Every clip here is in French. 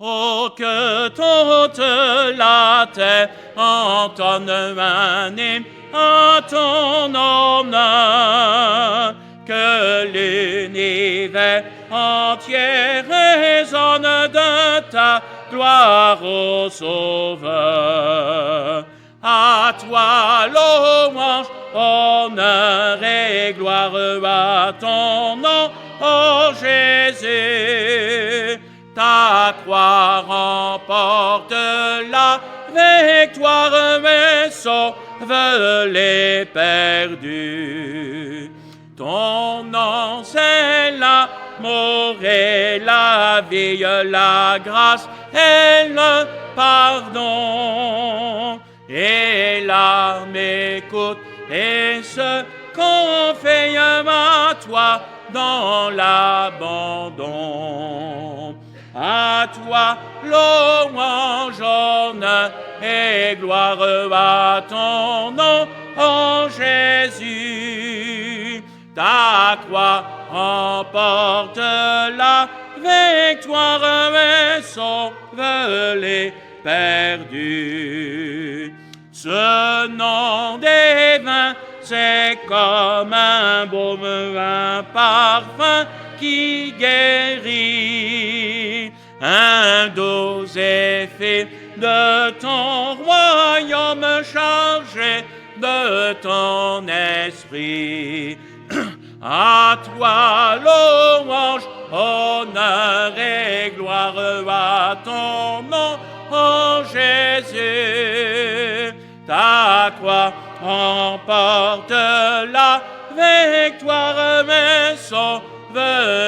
Oh, que toute la terre entonne un hymne à ton honneur, que l'univers entier résonne de ta gloire, ô Sauveur. À toi louange, honneur et gloire à ton nom, ô Jésus. Ta croix remporte la victoire, mais sauve les perdus. Ton nom c'est l'amour et la vie, la grâce et le pardon. Et l'âme écoute et se confie à toi dans l'abandon. À toi louange, honneur et gloire à ton nom, ô Jésus. Ta croix remporte la victoire et sauve les perdus. Ce nom divin, c'est comme un baume, un parfum qui guérit. Un doux effet de ton royaume chargé de ton esprit. À toi louange, honneur et gloire à ton nom, ô Jésus. Ta croix remporte la victoire, mais sauve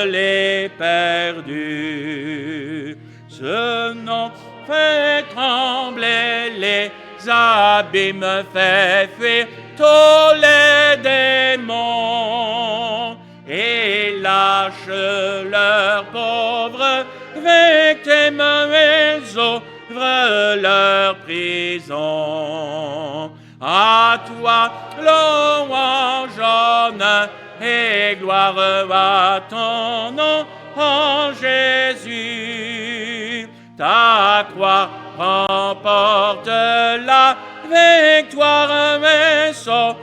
les perdus. Ce nom fait trembler les abîmes, fait fuir tous les démons et lâche leurs pauvres victimes, ils ouvrent leur prison. À toi louange, honneur et gloire à ton nom, ô Jésus. Ta croix remporte la victoire, mais sauve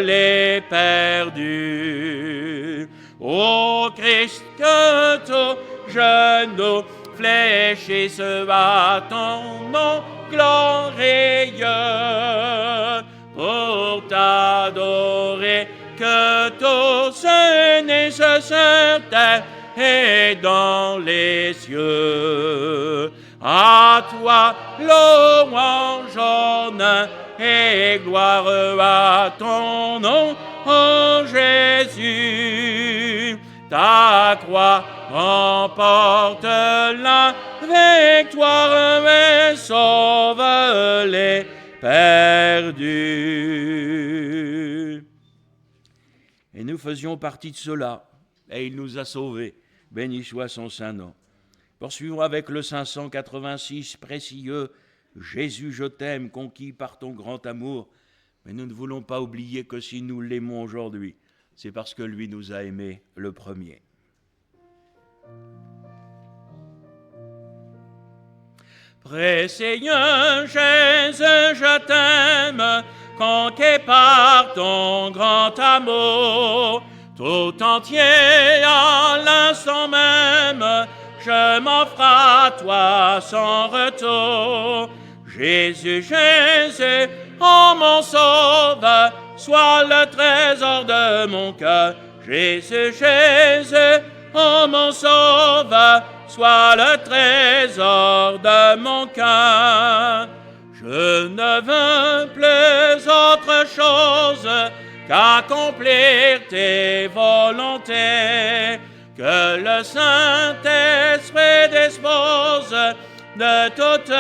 les perdus. Ô Christ, que tout genou fléchisse à ton nom glorieux, pour t'adorer, que tous naissent sur terre et dans les cieux. À toi louange, honneur et gloire à ton nom, ô Jésus. Ta croix remporte la victoire et sauve les perdus. Et nous faisions partie de cela, et il nous a sauvés. Béni soit son saint nom. Poursuivons avec le 586, précieux Jésus, je t'aime, conquis par ton grand amour. Mais nous ne voulons pas oublier que si nous l'aimons aujourd'hui, c'est parce que lui nous a aimés le premier. Précieux Jésus, je t'aime, conquis par ton grand amour, tout entier à l'instant même, je m'offre à toi sans retour. Jésus, Jésus, oh mon sauveur, sois le trésor de mon cœur. Jésus, Jésus, oh mon sauveur, sois le trésor de mon cœur. Je ne veux plus autre chose qu'accomplir tes volontés, que le Saint-Esprit dispose de toutes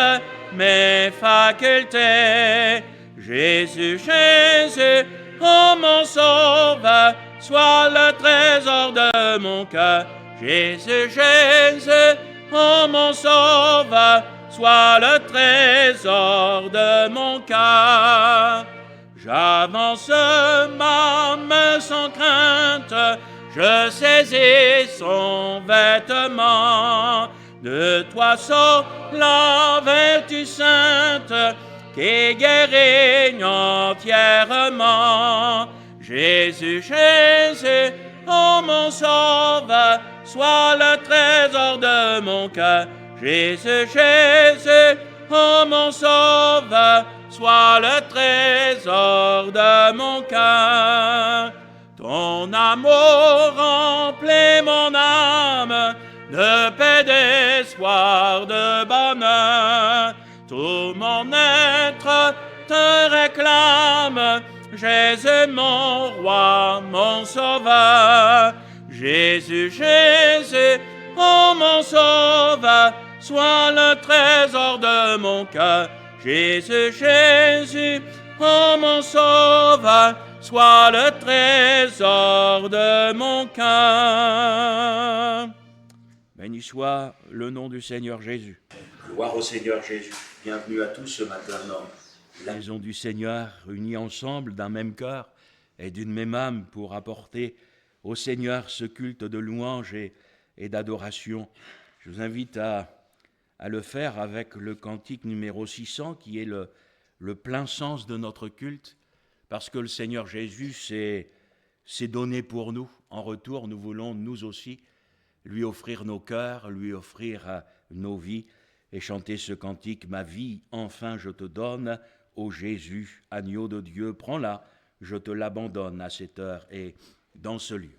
mes facultés. Jésus, Jésus, oh mon sauveur, sois le trésor de mon cœur. Jésus, Jésus, oh mon sauveur, sois le trésor de mon cœur. J'avance ma main sans crainte, je saisis son vêtement. De toi sort la vertu sainte qui guérit entièrement. Jésus, Jésus, oh mon sauveur, sois le trésor de mon cœur. Jésus, Jésus, oh mon sauveur, sois le trésor de mon cœur. Ton amour remplit mon âme de paix, d'espoir, de bonheur. Tout mon être te réclame, Jésus mon roi, mon sauveur. Jésus, Jésus, oh mon sauveur, sois le trésor de mon cœur. Jésus, Jésus, oh mon sauveur, sois le trésor de mon cœur. Béni soit le nom du Seigneur Jésus. Gloire au Seigneur Jésus. Bienvenue à tous ce matin dans la maison du Seigneur, unis ensemble d'un même cœur et d'une même âme pour apporter au Seigneur ce culte de louange et d'adoration. Je vous invite à le faire avec le cantique numéro 600 qui est le plein sens de notre culte, parce que le Seigneur Jésus s'est donné pour nous. En retour, nous voulons nous aussi lui offrir nos cœurs, lui offrir nos vies et chanter ce cantique « Ma vie, enfin je te donne, ô Jésus, agneau de Dieu, prends-la, je te l'abandonne à cette heure et dans ce lieu. »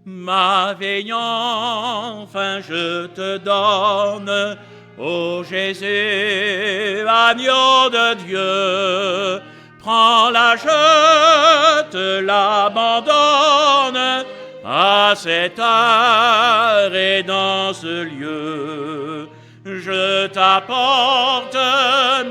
Ma vie, enfin je te donne, ô Jésus, agneau de Dieu, prends-la, je te l'abandonne à cette heure et dans ce lieu. Je t'apporte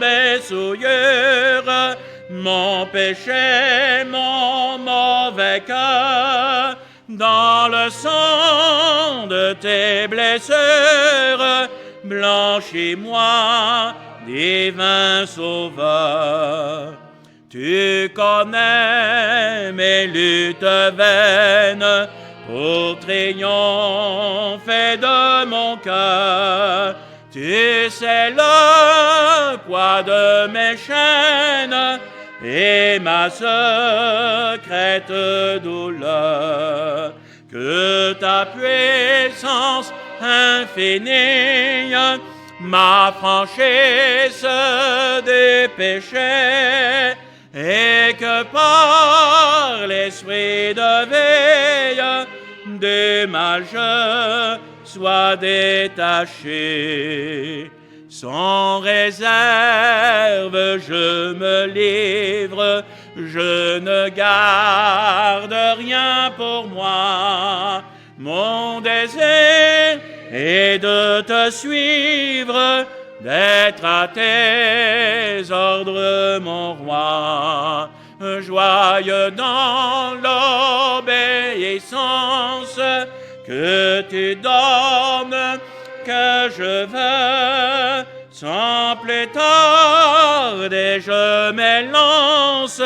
mes souillures, mon péché, mon mauvais cœur, dans le sang de tes blessures, blanchis-moi, divin Sauveur. Tu connais mes luttes vaines pour triompher de mon cœur. Tu sais le poids de mes chaînes et ma secrète douleur. Que ta puissance infinie m'affranchisse des péchés, et que par l'esprit de veille du mal je sois détaché. Sans réserve je me livre, je ne garde rien pour moi. Mon désir est de te suivre, d'être à tes ordres, mon roi. Joyeux dans l'obéissance que tu donnes, que je veux, sans plus tarder, je m'élance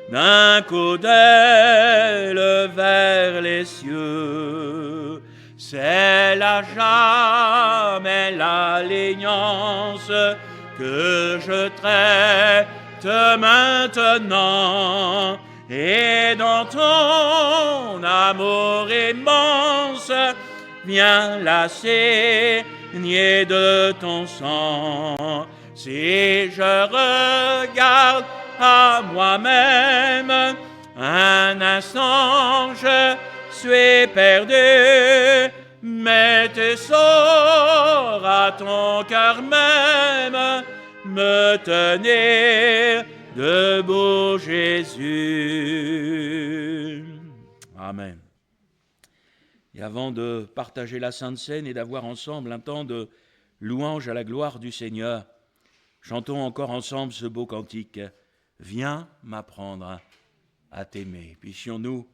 d'un coup d'aile vers les cieux. C'est là jamais l'alliance que je traite maintenant, et dans ton amour immense vient la saignée de ton sang. Si je regarde à moi-même, un instant je suis perdu, mais tu sauras ton cœur même me tenir debout, Jésus. Amen. Et avant de partager la Sainte Seine et d'avoir ensemble un temps de louange à la gloire du Seigneur, chantons encore ensemble ce beau cantique. Viens m'apprendre à t'aimer. Puissions-nous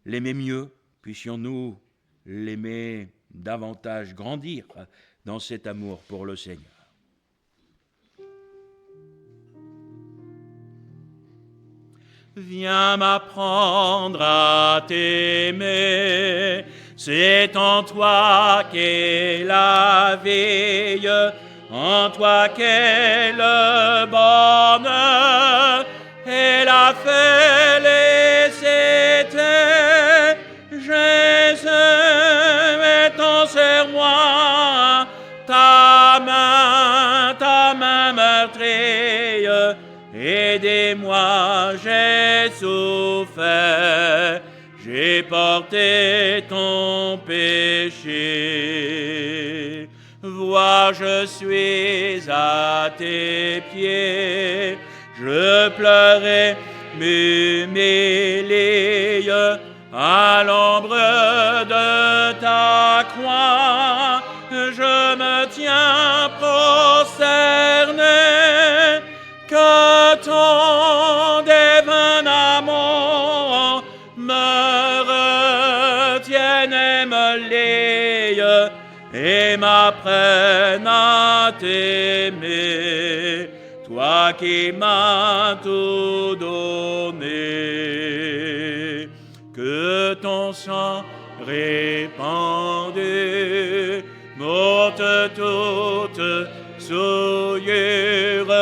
l'aimer mieux, puissions-nous l'aimer davantage, grandir dans cet amour pour le Seigneur. viens m'apprendre à t'aimer. C'est en toi qu'est la vie, en toi qu'est le bonheur, et la félicité. Jésus, étends sur moi ta main meurtrie. Aidez-moi, j'ai souffert, j'ai porté ton péché. Vois, je suis à tes pieds, je pleurais, m'humilie à l'ombre de ta croix. Je me tiens prosterné, que ton divin amour me retienne et me lie et m'apprenne à t'aimer, toi qui m'as tout donné. Que ton sang répandu m'ôte toute souillure,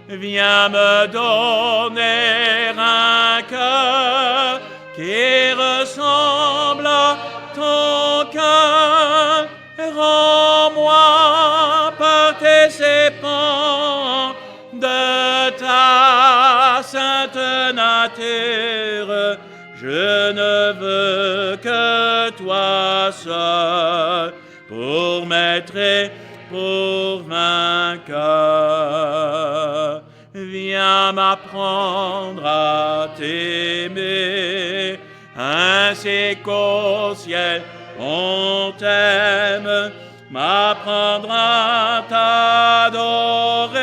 viens me donner un cœur qui ressemble à ton cœur. Rends-moi par tes épaules de ta sainte nature. Je ne veux que toi seul pour maître et pour vainqueur. Viens m'apprendre à t'aimer, ainsi qu'au ciel on t'aime, m'apprendre à t'adorer,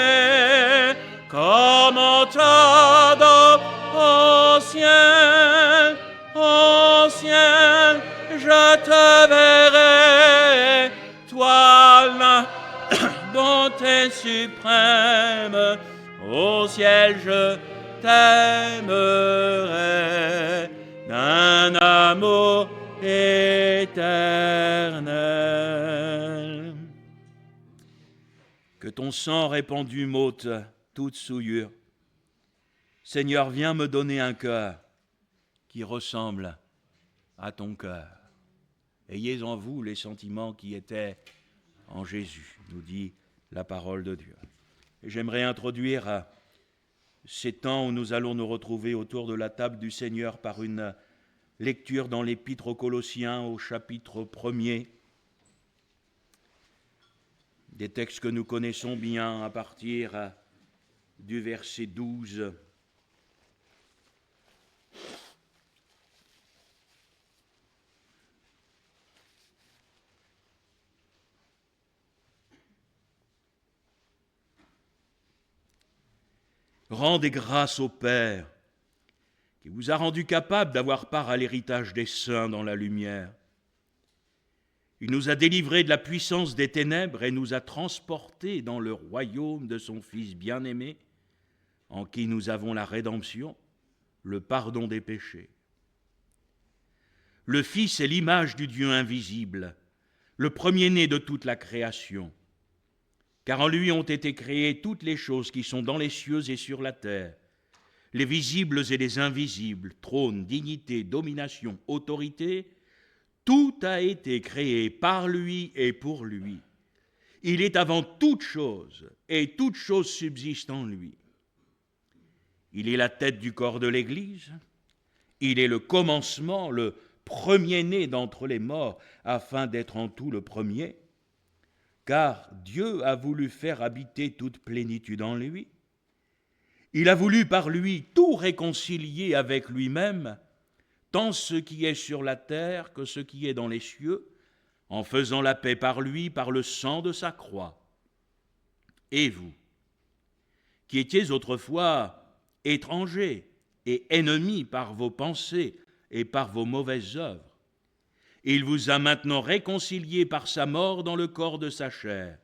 comme on t'adore au ciel. Au ciel, je te verrai, toi là dont t'es suprême. Au ciel, je t'aimerai d'un amour éternel. Que ton sang répandu m'ôte toute souillure. Seigneur, viens me donner un cœur qui ressemble à ton cœur. Ayez en vous les sentiments qui étaient en Jésus, nous dit la parole de Dieu. Et j'aimerais introduire ces temps où nous allons nous retrouver autour de la table du Seigneur par une lecture dans l'Épître aux Colossiens au chapitre 1er, des textes que nous connaissons bien à partir du verset 12. Rendez grâce au Père, qui vous a rendu capable d'avoir part à l'héritage des saints dans la lumière. Il nous a délivrés de la puissance des ténèbres et nous a transportés dans le royaume de son Fils bien-aimé, en qui nous avons la rédemption, le pardon des péchés. Le Fils est l'image du Dieu invisible, le premier-né de toute la création. Car en lui ont été créées toutes les choses qui sont dans les cieux et sur la terre, les visibles et les invisibles, trône, dignité, domination, autorité, tout a été créé par lui et pour lui. Il est avant toute chose, et toute chose subsiste en lui. Il est la tête du corps de l'Église, il est le commencement, le premier-né d'entre les morts, afin d'être en tout le premier. Car Dieu a voulu faire habiter toute plénitude en lui. Il a voulu par lui tout réconcilier avec lui-même, tant ce qui est sur la terre que ce qui est dans les cieux, en faisant la paix par lui, par le sang de sa croix. Et vous, qui étiez autrefois étrangers et ennemis par vos pensées et par vos mauvaises œuvres, il vous a maintenant réconciliés par sa mort dans le corps de sa chair,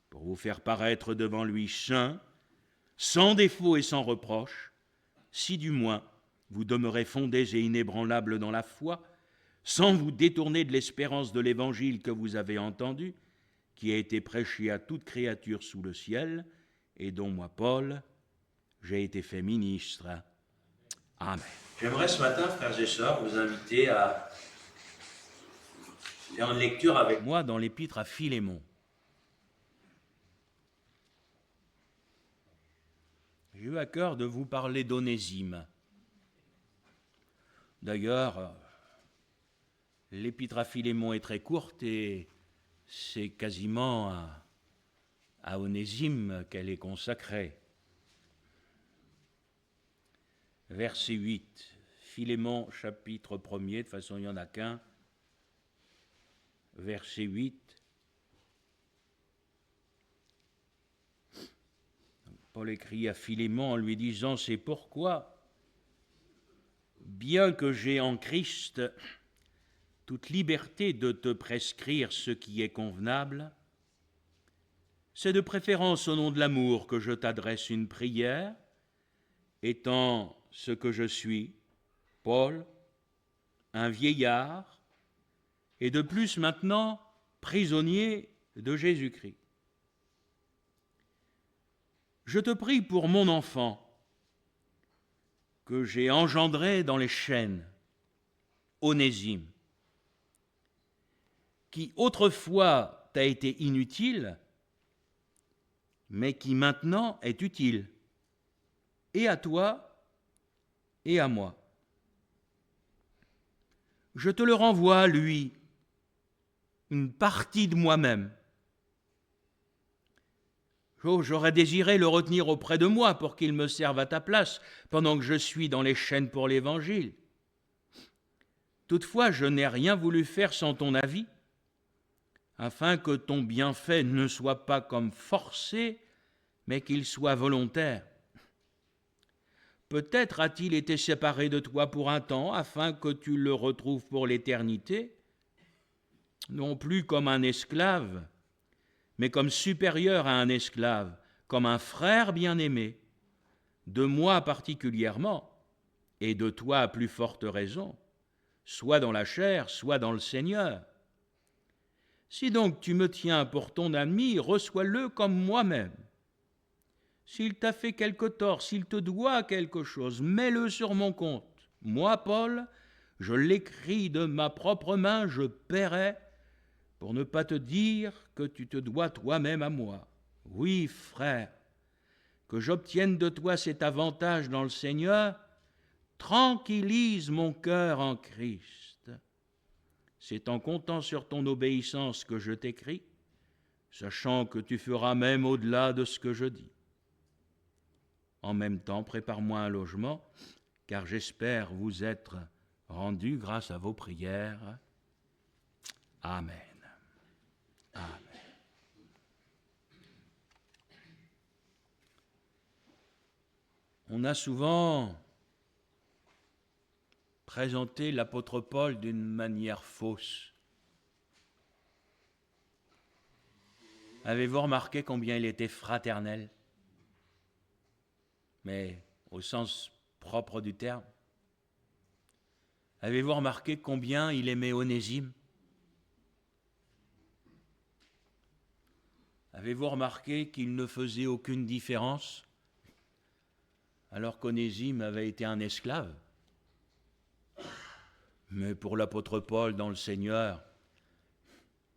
pour vous faire paraître devant lui saints, sans défaut et sans reproche, si du moins vous demeurez fondés et inébranlables dans la foi, sans vous détourner de l'espérance de l'évangile que vous avez entendu, qui a été prêché à toute créature sous le ciel, et dont moi, Paul, j'ai été fait ministre. Amen. J'aimerais ce matin, frères et sœurs, vous inviter à faire une lecture avec moi dans l'épître à Philémon. J'ai eu à cœur de vous parler d'Onésime. D'ailleurs, l'épître à Philémon est très courte et c'est quasiment à Onésime qu'elle est consacrée. Verset 8, Philémon chapitre 1er, de toute façon il n'y en a qu'un. Verset 8. Paul écrit à Philémon en lui disant « C'est pourquoi, bien que j'ai en Christ toute liberté de te prescrire ce qui est convenable, c'est de préférence au nom de l'amour que je t'adresse une prière, étant ce que je suis, Paul, un vieillard, et de plus maintenant prisonnier de Jésus-Christ. Je te prie pour mon enfant, que j'ai engendré dans les chaînes, Onésime, qui autrefois t'a été inutile, mais qui maintenant est utile, et à toi et à moi. Je te le renvoie, lui, une partie de moi-même. J'aurais désiré le retenir auprès de moi pour qu'il me serve à ta place pendant que je suis dans les chaînes pour l'Évangile. Toutefois, je n'ai rien voulu faire sans ton avis, afin que ton bienfait ne soit pas comme forcé, mais qu'il soit volontaire. Peut-être a-t-il été séparé de toi pour un temps, afin que tu le retrouves pour l'éternité, non plus comme un esclave, mais comme supérieur à un esclave, comme un frère bien-aimé, de moi particulièrement, et de toi à plus forte raison, soit dans la chair, soit dans le Seigneur. Si donc tu me tiens pour ton ami, reçois-le comme moi-même. S'il t'a fait quelque tort, s'il te doit quelque chose, mets-le sur mon compte. Moi, Paul, je l'écris de ma propre main, je paierai, pour ne pas te dire que tu te dois toi-même à moi. Oui, frère, que j'obtienne de toi cet avantage dans le Seigneur, tranquillise mon cœur en Christ. C'est en comptant sur ton obéissance que je t'écris, sachant que tu feras même au-delà de ce que je dis. En même temps, prépare-moi un logement, car j'espère vous être rendu grâce à vos prières. Amen. Amen. On a souvent présenté l'apôtre Paul d'une manière fausse. Avez-vous remarqué combien il était fraternel, mais au sens propre du terme? Avez-vous remarqué combien il aimait Onésime? Avez-vous remarqué qu'il ne faisait aucune différence alors qu'Onésime avait été un esclave? Mais pour l'apôtre Paul dans le Seigneur,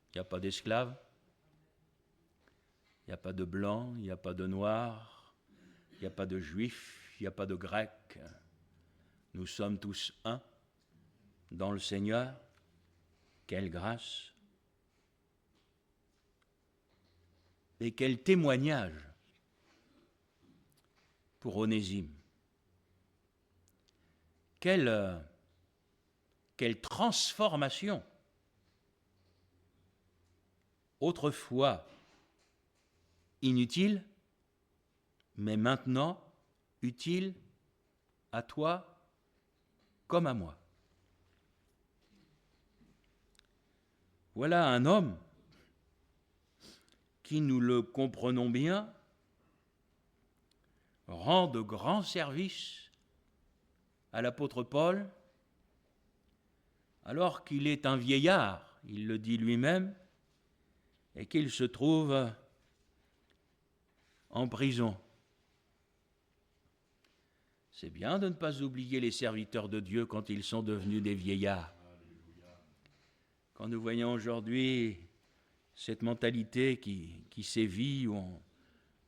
il n'y a pas d'esclave, il n'y a pas de blanc, il n'y a pas de noir, il n'y a pas de juif, il n'y a pas de grec. Nous sommes tous un dans le Seigneur. Quelle grâce! Et quel témoignage pour Onésime. Quelle transformation! Autrefois inutile, mais maintenant utile à toi comme à moi. Voilà un homme qui, nous le comprenons bien, rend de grands services à l'apôtre Paul, alors qu'il est un vieillard, il le dit lui-même, et qu'il se trouve en prison. C'est bien de ne pas oublier les serviteurs de Dieu quand ils sont devenus des vieillards. Quand nous voyons aujourd'hui cette mentalité qui sévit, où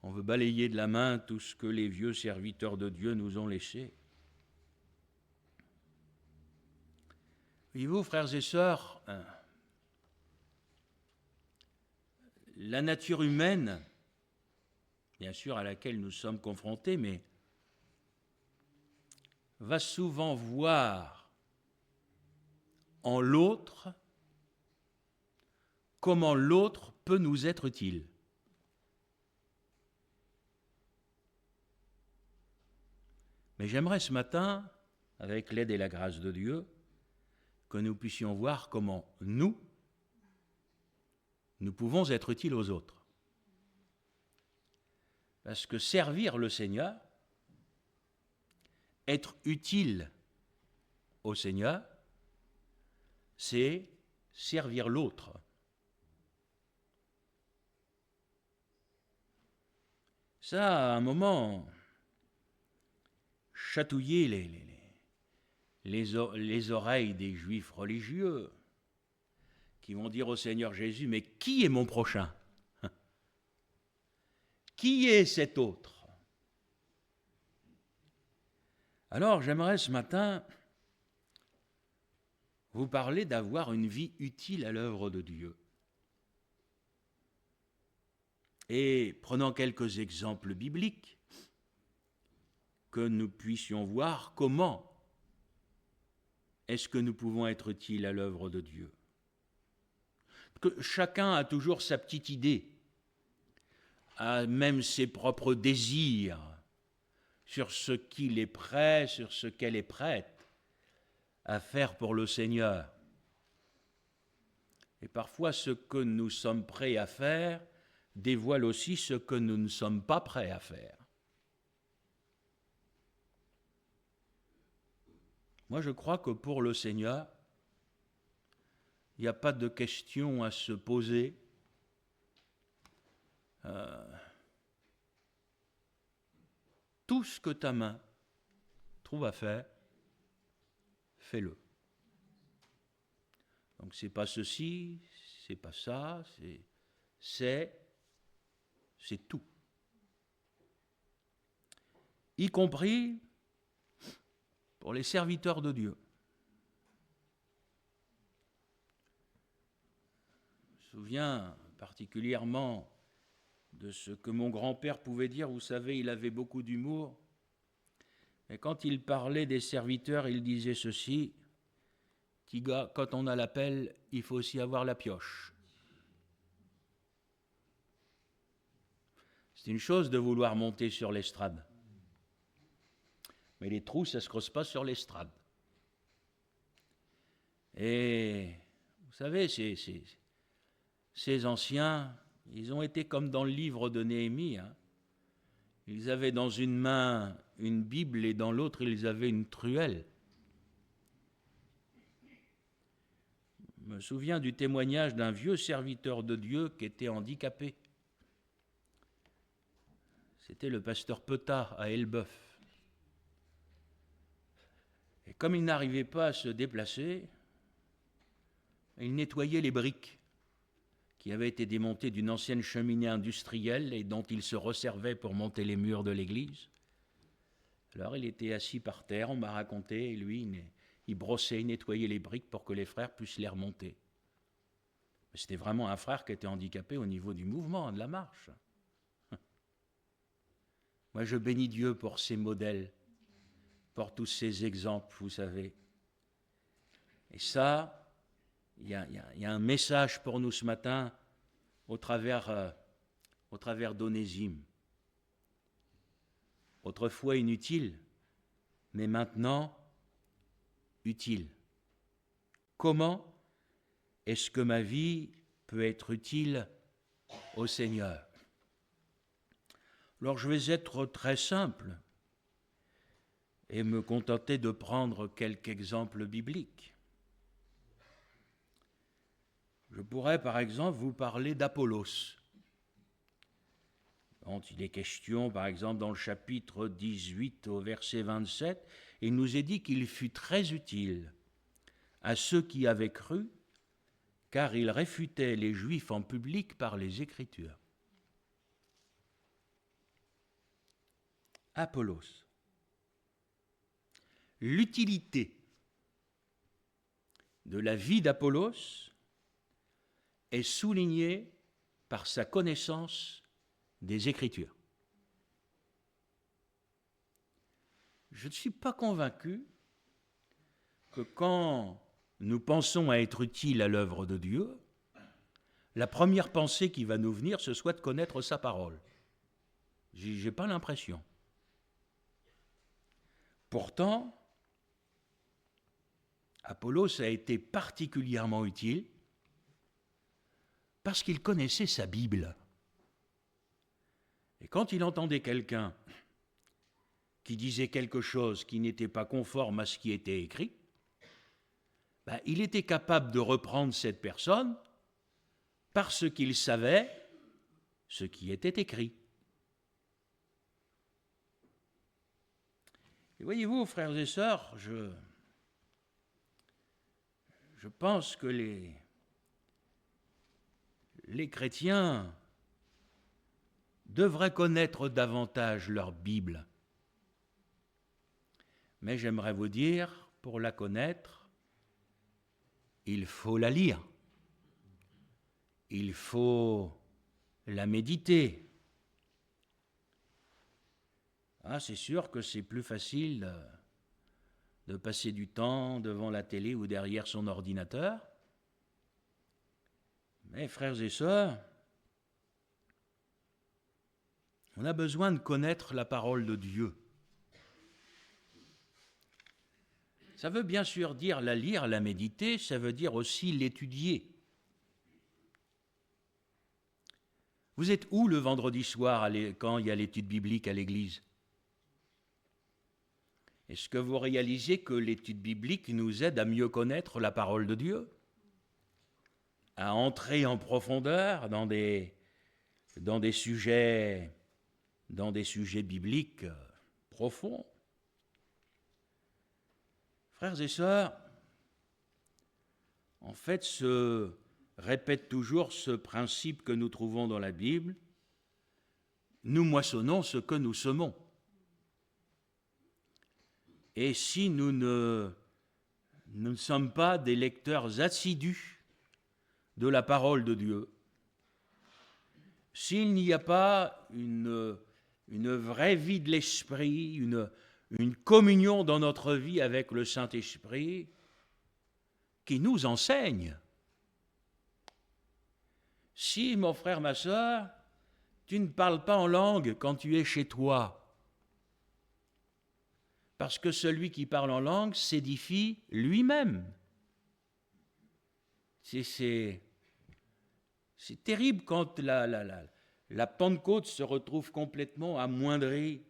on veut balayer de la main tout ce que les vieux serviteurs de Dieu nous ont laissé. Voyez-vous, frères et sœurs, la nature humaine, bien sûr à laquelle nous sommes confrontés, mais va souvent voir en l'autre comment l'autre peut nous être utile. Mais j'aimerais ce matin, avec l'aide et la grâce de Dieu, que nous puissions voir comment nous pouvons être utiles aux autres. Parce que servir le Seigneur, être utile au Seigneur, c'est servir l'autre. Ça, à un moment, chatouiller les oreilles des juifs religieux qui vont dire au Seigneur Jésus, mais qui est mon prochain ? Qui est cet autre ? Alors j'aimerais ce matin vous parler d'avoir une vie utile à l'œuvre de Dieu. Et prenant quelques exemples bibliques, que nous puissions voir comment est-ce que nous pouvons être utiles à l'œuvre de Dieu. Que chacun a toujours sa petite idée, a même ses propres désirs sur ce qu'il est prêt, sur ce qu'elle est prête à faire pour le Seigneur. Et parfois, ce que nous sommes prêts à faire dévoile aussi ce que nous ne sommes pas prêts à faire. Moi, je crois que pour le Seigneur, il n'y a pas de question à se poser. Tout ce que ta main trouve à faire, fais-le. Donc c'est pas ceci, c'est pas ça, c'est tout. Y compris pour les serviteurs de Dieu. Je me souviens particulièrement de ce que mon grand-père pouvait dire. Vous savez, il avait beaucoup d'humour. Et quand il parlait des serviteurs, il disait ceci, « Quand on a la pelle, il faut aussi avoir la pioche. » C'est une chose de vouloir monter sur l'estrade. Mais les trous, ça ne se creuse pas sur l'estrade. Et vous savez, ces anciens, ils ont été comme dans le livre de Néhémie. Ils avaient dans une main une Bible et dans l'autre, ils avaient une truelle. Je me souviens du témoignage d'un vieux serviteur de Dieu qui était handicapé. C'était le pasteur Petard à Elbeuf. Et comme il n'arrivait pas à se déplacer, il nettoyait les briques qui avaient été démontées d'une ancienne cheminée industrielle et dont il se resservait pour monter les murs de l'église. Alors il était assis par terre, on m'a raconté, et lui, il brossait, il nettoyait les briques pour que les frères puissent les remonter. Mais c'était vraiment un frère qui était handicapé au niveau du mouvement, de la marche. Moi, je bénis Dieu pour ces modèles, pour tous ces exemples, vous savez. Et ça, il y a un message pour nous ce matin au travers d'Onésime. Autrefois inutile, mais maintenant utile. Comment est-ce que ma vie peut être utile au Seigneur ? Alors je vais être très simple. et me contenter de prendre quelques exemples bibliques. Je pourrais par exemple vous parler d'Apollos, dont il est question par exemple dans le chapitre 18 au verset 27, il nous est dit qu'il fut très utile à ceux qui avaient cru, car il réfutait les Juifs en public par les Écritures. Apollos. L'utilité de la vie d'Apollos est soulignée par sa connaissance des Écritures. Je ne suis pas convaincu que quand nous pensons à être utiles à l'œuvre de Dieu, la première pensée qui va nous venir, ce soit de connaître sa parole. Je n'ai pas l'impression. Pourtant, Apollos a été particulièrement utile parce qu'il connaissait sa Bible. Et quand il entendait quelqu'un qui disait quelque chose qui n'était pas conforme à ce qui était écrit, il était capable de reprendre cette personne parce qu'il savait ce qui était écrit. Et voyez-vous, frères et sœurs, je pense que les chrétiens devraient connaître davantage leur Bible. Mais j'aimerais vous dire, pour la connaître, il faut la lire. Il faut la méditer. C'est sûr que c'est plus facile de passer du temps devant la télé ou derrière son ordinateur. Mais frères et sœurs, on a besoin de connaître la parole de Dieu. Ça veut bien sûr dire la lire, la méditer, ça veut dire aussi l'étudier. Vous êtes où le vendredi soir quand il y a l'étude biblique à l'église ? Est-ce que vous réalisez que l'étude biblique nous aide à mieux connaître la parole de Dieu ? À entrer en profondeur dans des sujets bibliques profonds ? Frères et sœurs, en fait, se répète toujours ce principe que nous trouvons dans la Bible. Nous moissonnons ce que nous semons. Et si nous ne sommes pas des lecteurs assidus de la parole de Dieu, s'il n'y a pas une vraie vie de l'esprit, une communion dans notre vie avec le Saint-Esprit qui nous enseigne. Si, mon frère, ma sœur, tu ne parles pas en langue quand tu es chez toi, parce que celui qui parle en langue s'édifie lui-même. C'est terrible quand la Pentecôte se retrouve complètement amoindrie.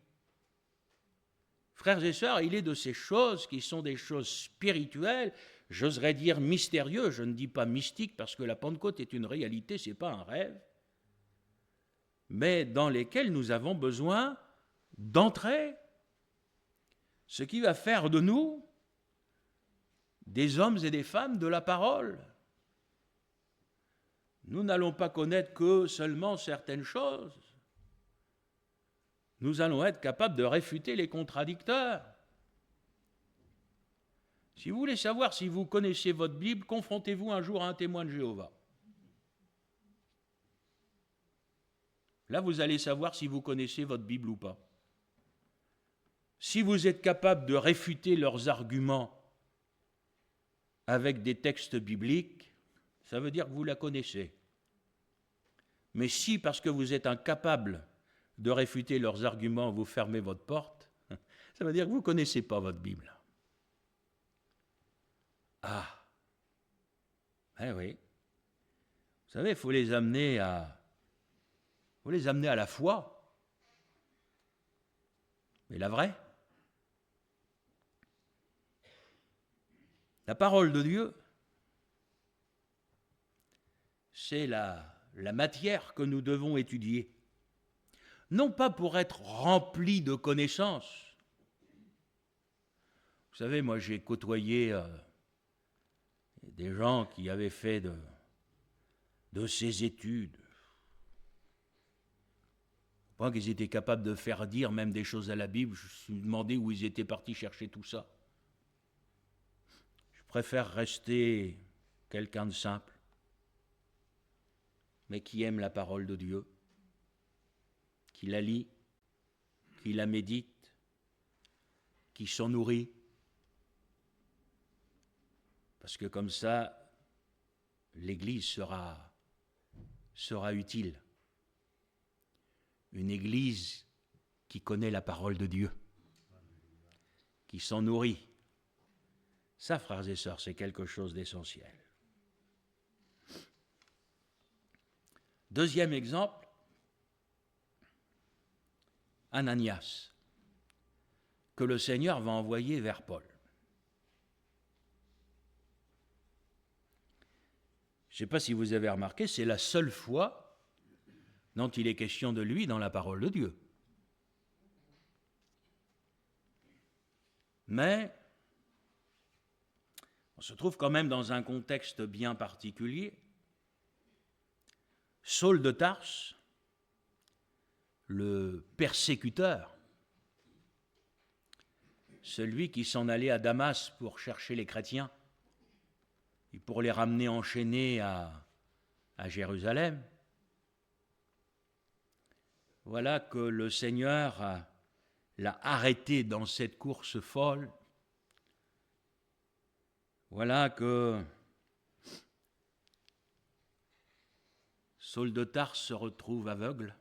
Frères et sœurs, il est de ces choses qui sont des choses spirituelles, j'oserais dire mystérieuses, je ne dis pas mystiques parce que la Pentecôte est une réalité, ce n'est pas un rêve, mais dans lesquelles nous avons besoin d'entrer, ce qui va faire de nous des hommes et des femmes de la parole. Nous n'allons pas connaître que seulement certaines choses. Nous allons être capables de réfuter les contradicteurs. Si vous voulez savoir si vous connaissez votre Bible, confrontez-vous un jour à un témoin de Jéhovah. Là, vous allez savoir si vous connaissez votre Bible ou pas. Si vous êtes capable de réfuter leurs arguments avec des textes bibliques, ça veut dire que vous la connaissez. Mais si, parce que vous êtes incapable de réfuter leurs arguments, vous fermez votre porte, ça veut dire que vous ne connaissez pas votre Bible. Oui. Vous savez, il faut les amener à la foi. Mais la vraie. La parole de Dieu, c'est la matière que nous devons étudier. Non pas pour être remplis de connaissances. Vous savez, moi j'ai côtoyé des gens qui avaient fait de ces études. Je crois qu'ils étaient capables de faire dire même des choses à la Bible. Je me suis demandé où ils étaient partis chercher tout ça. Je préfère rester quelqu'un de simple, mais qui aime la parole de Dieu, qui la lit, qui la médite, qui s'en nourrit. Parce que comme ça, l'Église sera utile. Une Église qui connaît la parole de Dieu, qui s'en nourrit. Ça, frères et sœurs, c'est quelque chose d'essentiel. Deuxième exemple, Ananias, que le Seigneur va envoyer vers Paul. Je ne sais pas si vous avez remarqué, c'est la seule fois dont il est question de lui dans la parole de Dieu. Mais on se trouve quand même dans un contexte bien particulier. Saul de Tarse, le persécuteur, celui qui s'en allait à Damas pour chercher les chrétiens et pour les ramener enchaînés à Jérusalem, voilà que le Seigneur l'a arrêté dans cette course folle. Voilà que Saul de Tarse se retrouve aveugle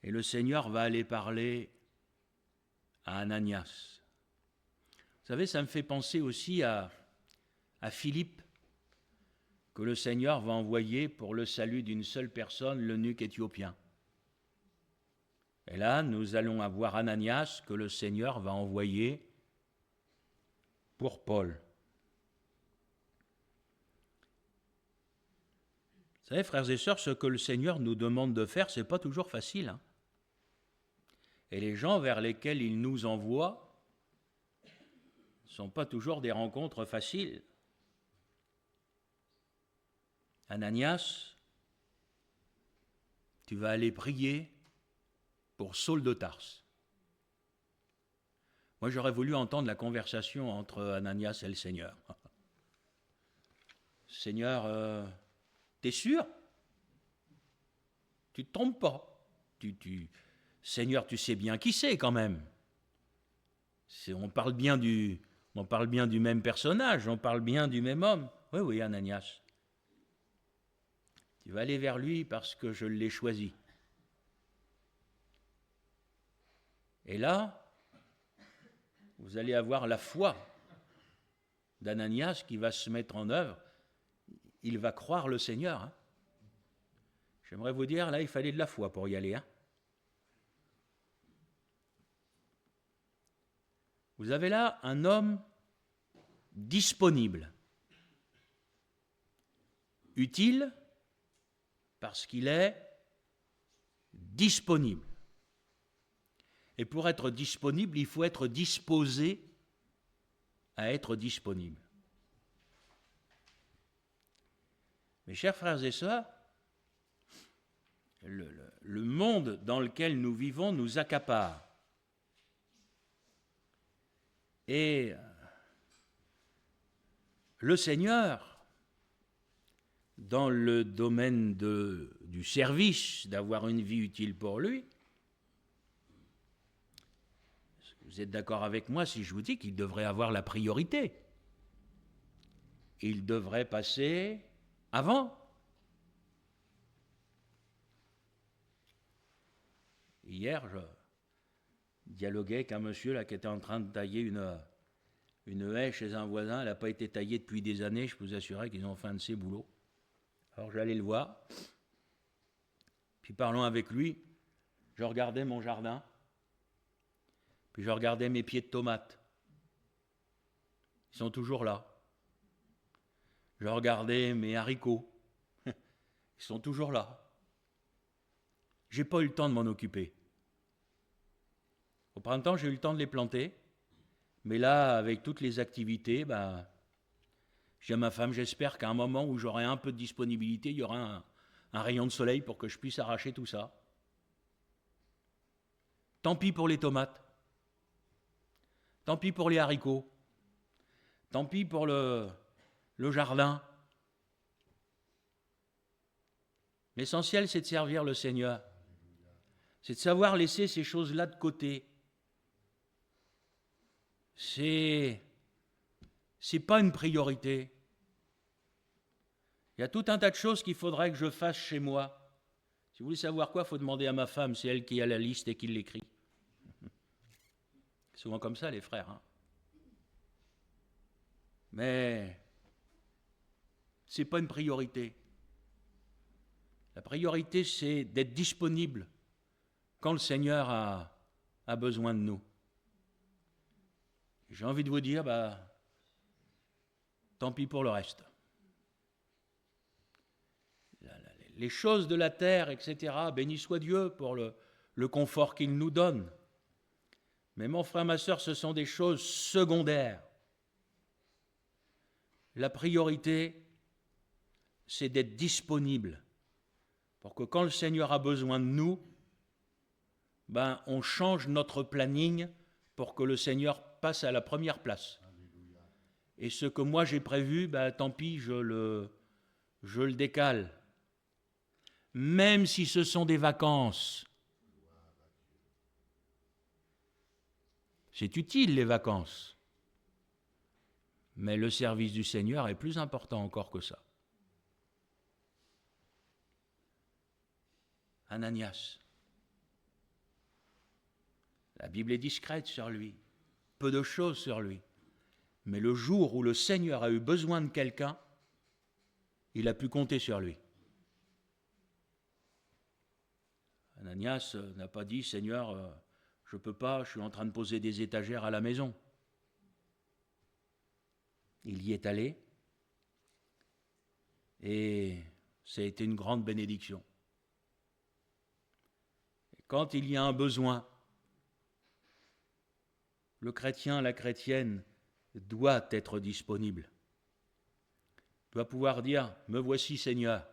et le Seigneur va aller parler à Ananias. Vous savez, ça me fait penser aussi à Philippe, que le Seigneur va envoyer pour le salut d'une seule personne, l'eunuque éthiopien. Et là, nous allons avoir Ananias que le Seigneur va envoyer pour Paul. Vous savez, frères et sœurs, ce que le Seigneur nous demande de faire, ce n'est pas toujours facile. Hein. Et les gens vers lesquels il nous envoie ne sont pas toujours des rencontres faciles. Ananias, tu vas aller prier pour Saul de Tarse. Moi, j'aurais voulu entendre la conversation entre Ananias et le Seigneur. Seigneur, t'es sûr? Tu ne te trompes pas. Seigneur, tu sais bien qui c'est quand même. On parle bien du même personnage, on parle bien du même homme. Oui, oui, Ananias. Tu vas aller vers lui parce que je l'ai choisi. Et là, vous allez avoir la foi d'Ananias qui va se mettre en œuvre. Il va croire le Seigneur. Hein. J'aimerais vous dire, là, il fallait de la foi pour y aller. Hein. Vous avez là un homme disponible, utile, parce qu'il est disponible. Et pour être disponible, il faut être disposé à être disponible. Mes chers frères et sœurs, le monde dans lequel nous vivons nous accapare. Et le Seigneur, dans le domaine du service, d'avoir une vie utile pour lui, vous êtes d'accord avec moi si je vous dis qu'il devrait avoir la priorité. Il devrait passer avant. Hier, je dialoguais avec un monsieur là, qui était en train de tailler une haie chez un voisin. Elle n'a pas été taillée depuis des années, je peux vous assurer qu'ils ont fait un de ces boulots. Alors j'allais le voir, puis parlant avec lui, je regardais mon jardin, puis je regardais mes pieds de tomates. Ils sont toujours là. Je regardais mes haricots. Ils sont toujours là. J'ai pas eu le temps de m'en occuper. Au printemps, j'ai eu le temps de les planter. Mais là, avec toutes les activités, je dis à ma femme, j'espère qu'à un moment où j'aurai un peu de disponibilité, il y aura un rayon de soleil pour que je puisse arracher tout ça. Tant pis pour les tomates. Tant pis pour les haricots. Tant pis pour le jardin. L'essentiel, c'est de servir le Seigneur. C'est de savoir laisser ces choses-là de côté. C'est pas une priorité. Il y a tout un tas de choses qu'il faudrait que je fasse chez moi. Si vous voulez savoir quoi, il faut demander à ma femme, c'est elle qui a la liste et qui l'écrit. C'est souvent comme ça, les frères. Hein. Mais ce n'est pas une priorité. La priorité, c'est d'être disponible quand le Seigneur a besoin de nous. J'ai envie de vous dire, tant pis pour le reste. Les choses de la terre, etc., béni soit Dieu pour le confort qu'il nous donne. Mais mon frère, ma sœur, ce sont des choses secondaires. La priorité, c'est d'être disponible pour que quand le Seigneur a besoin de nous, on change notre planning pour que le Seigneur passe à la première place. Et ce que moi j'ai prévu, tant pis, je le décale. Même si ce sont des vacances. C'est utile, les vacances. Mais le service du Seigneur est plus important encore que ça. Ananias. La Bible est discrète sur lui. Peu de choses sur lui. Mais le jour où le Seigneur a eu besoin de quelqu'un, il a pu compter sur lui. Ananias n'a pas dit, Seigneur, je ne peux pas, je suis en train de poser des étagères à la maison. Il y est allé et ça a été une grande bénédiction. Et quand il y a un besoin, le chrétien, la chrétienne doit être disponible. Doit pouvoir dire, me voici Seigneur,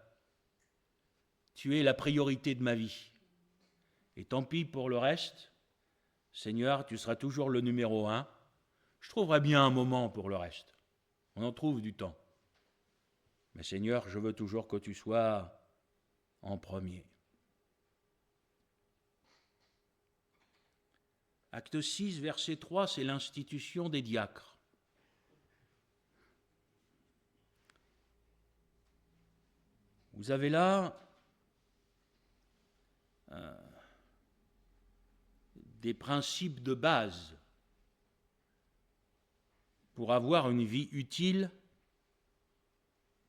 tu es la priorité de ma vie. Et tant pis pour le reste, Seigneur, tu seras toujours le numéro 1. Je trouverai bien un moment pour le reste. On en trouve du temps. Mais Seigneur, je veux toujours que tu sois en premier. Acte 6, verset 3, c'est l'institution des diacres. Vous avez là des principes de base pour avoir une vie utile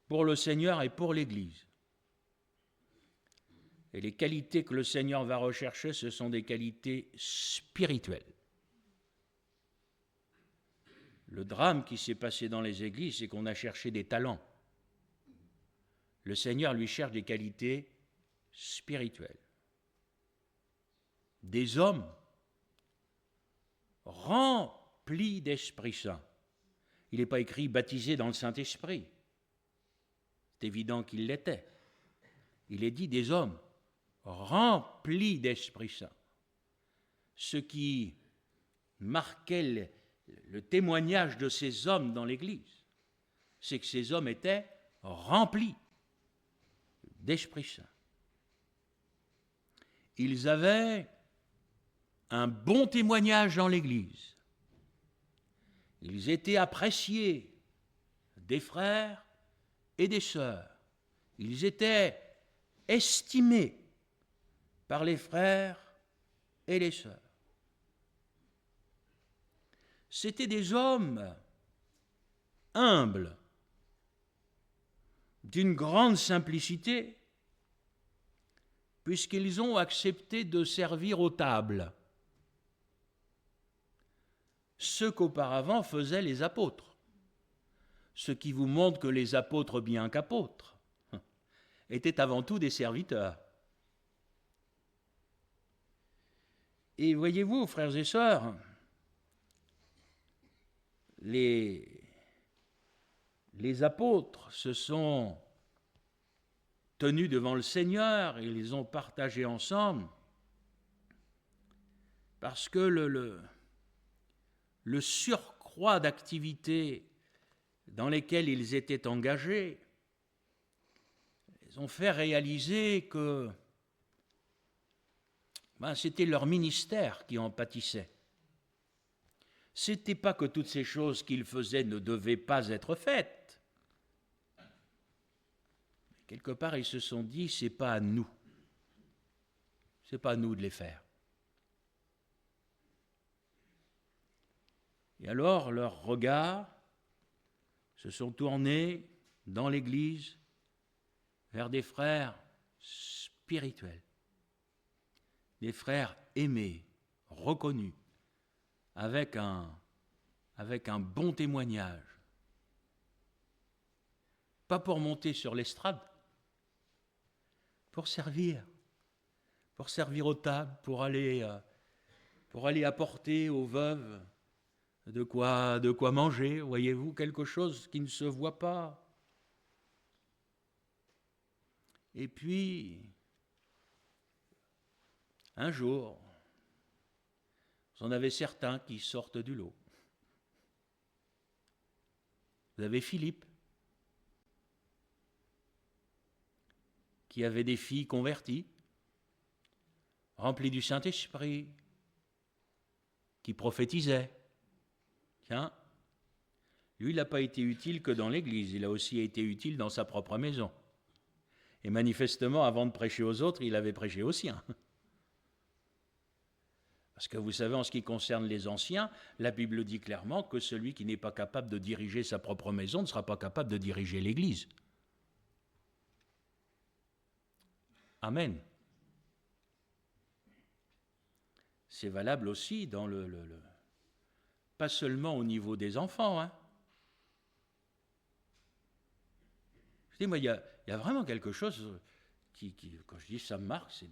pour le Seigneur et pour l'Église. Et les qualités que le Seigneur va rechercher, ce sont des qualités spirituelles. Le drame qui s'est passé dans les églises, c'est qu'on a cherché des talents. Le Seigneur lui cherche des qualités spirituelles. Des hommes remplis d'Esprit Saint. Il n'est pas écrit baptisés dans le Saint-Esprit. C'est évident qu'il l'était. Il est dit des hommes remplis d'Esprit Saint. Ce qui marquait le témoignage de ces hommes dans l'Église, c'est que ces hommes étaient remplis d'Esprit Saint. Ils avaient un bon témoignage dans l'Église. Ils étaient appréciés des frères et des sœurs. Ils étaient estimés par les frères et les sœurs. C'étaient des hommes humbles, d'une grande simplicité, puisqu'ils ont accepté de servir aux tables, ce qu'auparavant faisaient les apôtres. ce qui vous montre que les apôtres, bien qu'apôtres, étaient avant tout des serviteurs. Et voyez-vous, frères et sœurs, les apôtres se sont tenus devant le Seigneur, ils les ont partagés ensemble, parce que le surcroît d'activités dans lesquelles ils étaient engagés, ils ont fait réaliser que c'était leur ministère qui en pâtissait. C'était pas que toutes ces choses qu'ils faisaient ne devaient pas être faites. Quelque part, ils se sont dit, c'est pas à nous de les faire. Et alors, leurs regards se sont tournés dans l'Église vers des frères spirituels, des frères aimés, reconnus, avec un bon témoignage. Pas pour monter sur l'estrade, pour servir aux tables, pour aller apporter aux veuves de quoi manger, voyez-vous, quelque chose qui ne se voit pas. Et puis, un jour, vous en avez certains qui sortent du lot. Vous avez Philippe, qui avait des filles converties, remplies du Saint-Esprit, qui prophétisaient. Tiens, lui, il n'a pas été utile que dans l'Église, il a aussi été utile dans sa propre maison. Et manifestement, avant de prêcher aux autres, il avait prêché aux siens. Parce que vous savez, en ce qui concerne les anciens, la Bible dit clairement que celui qui n'est pas capable de diriger sa propre maison ne sera pas capable de diriger l'Église. Amen. C'est valable aussi dans pas seulement au niveau des enfants. Hein. Je dis, moi, il y a vraiment quelque chose qui, quand je dis ça me marque, c'est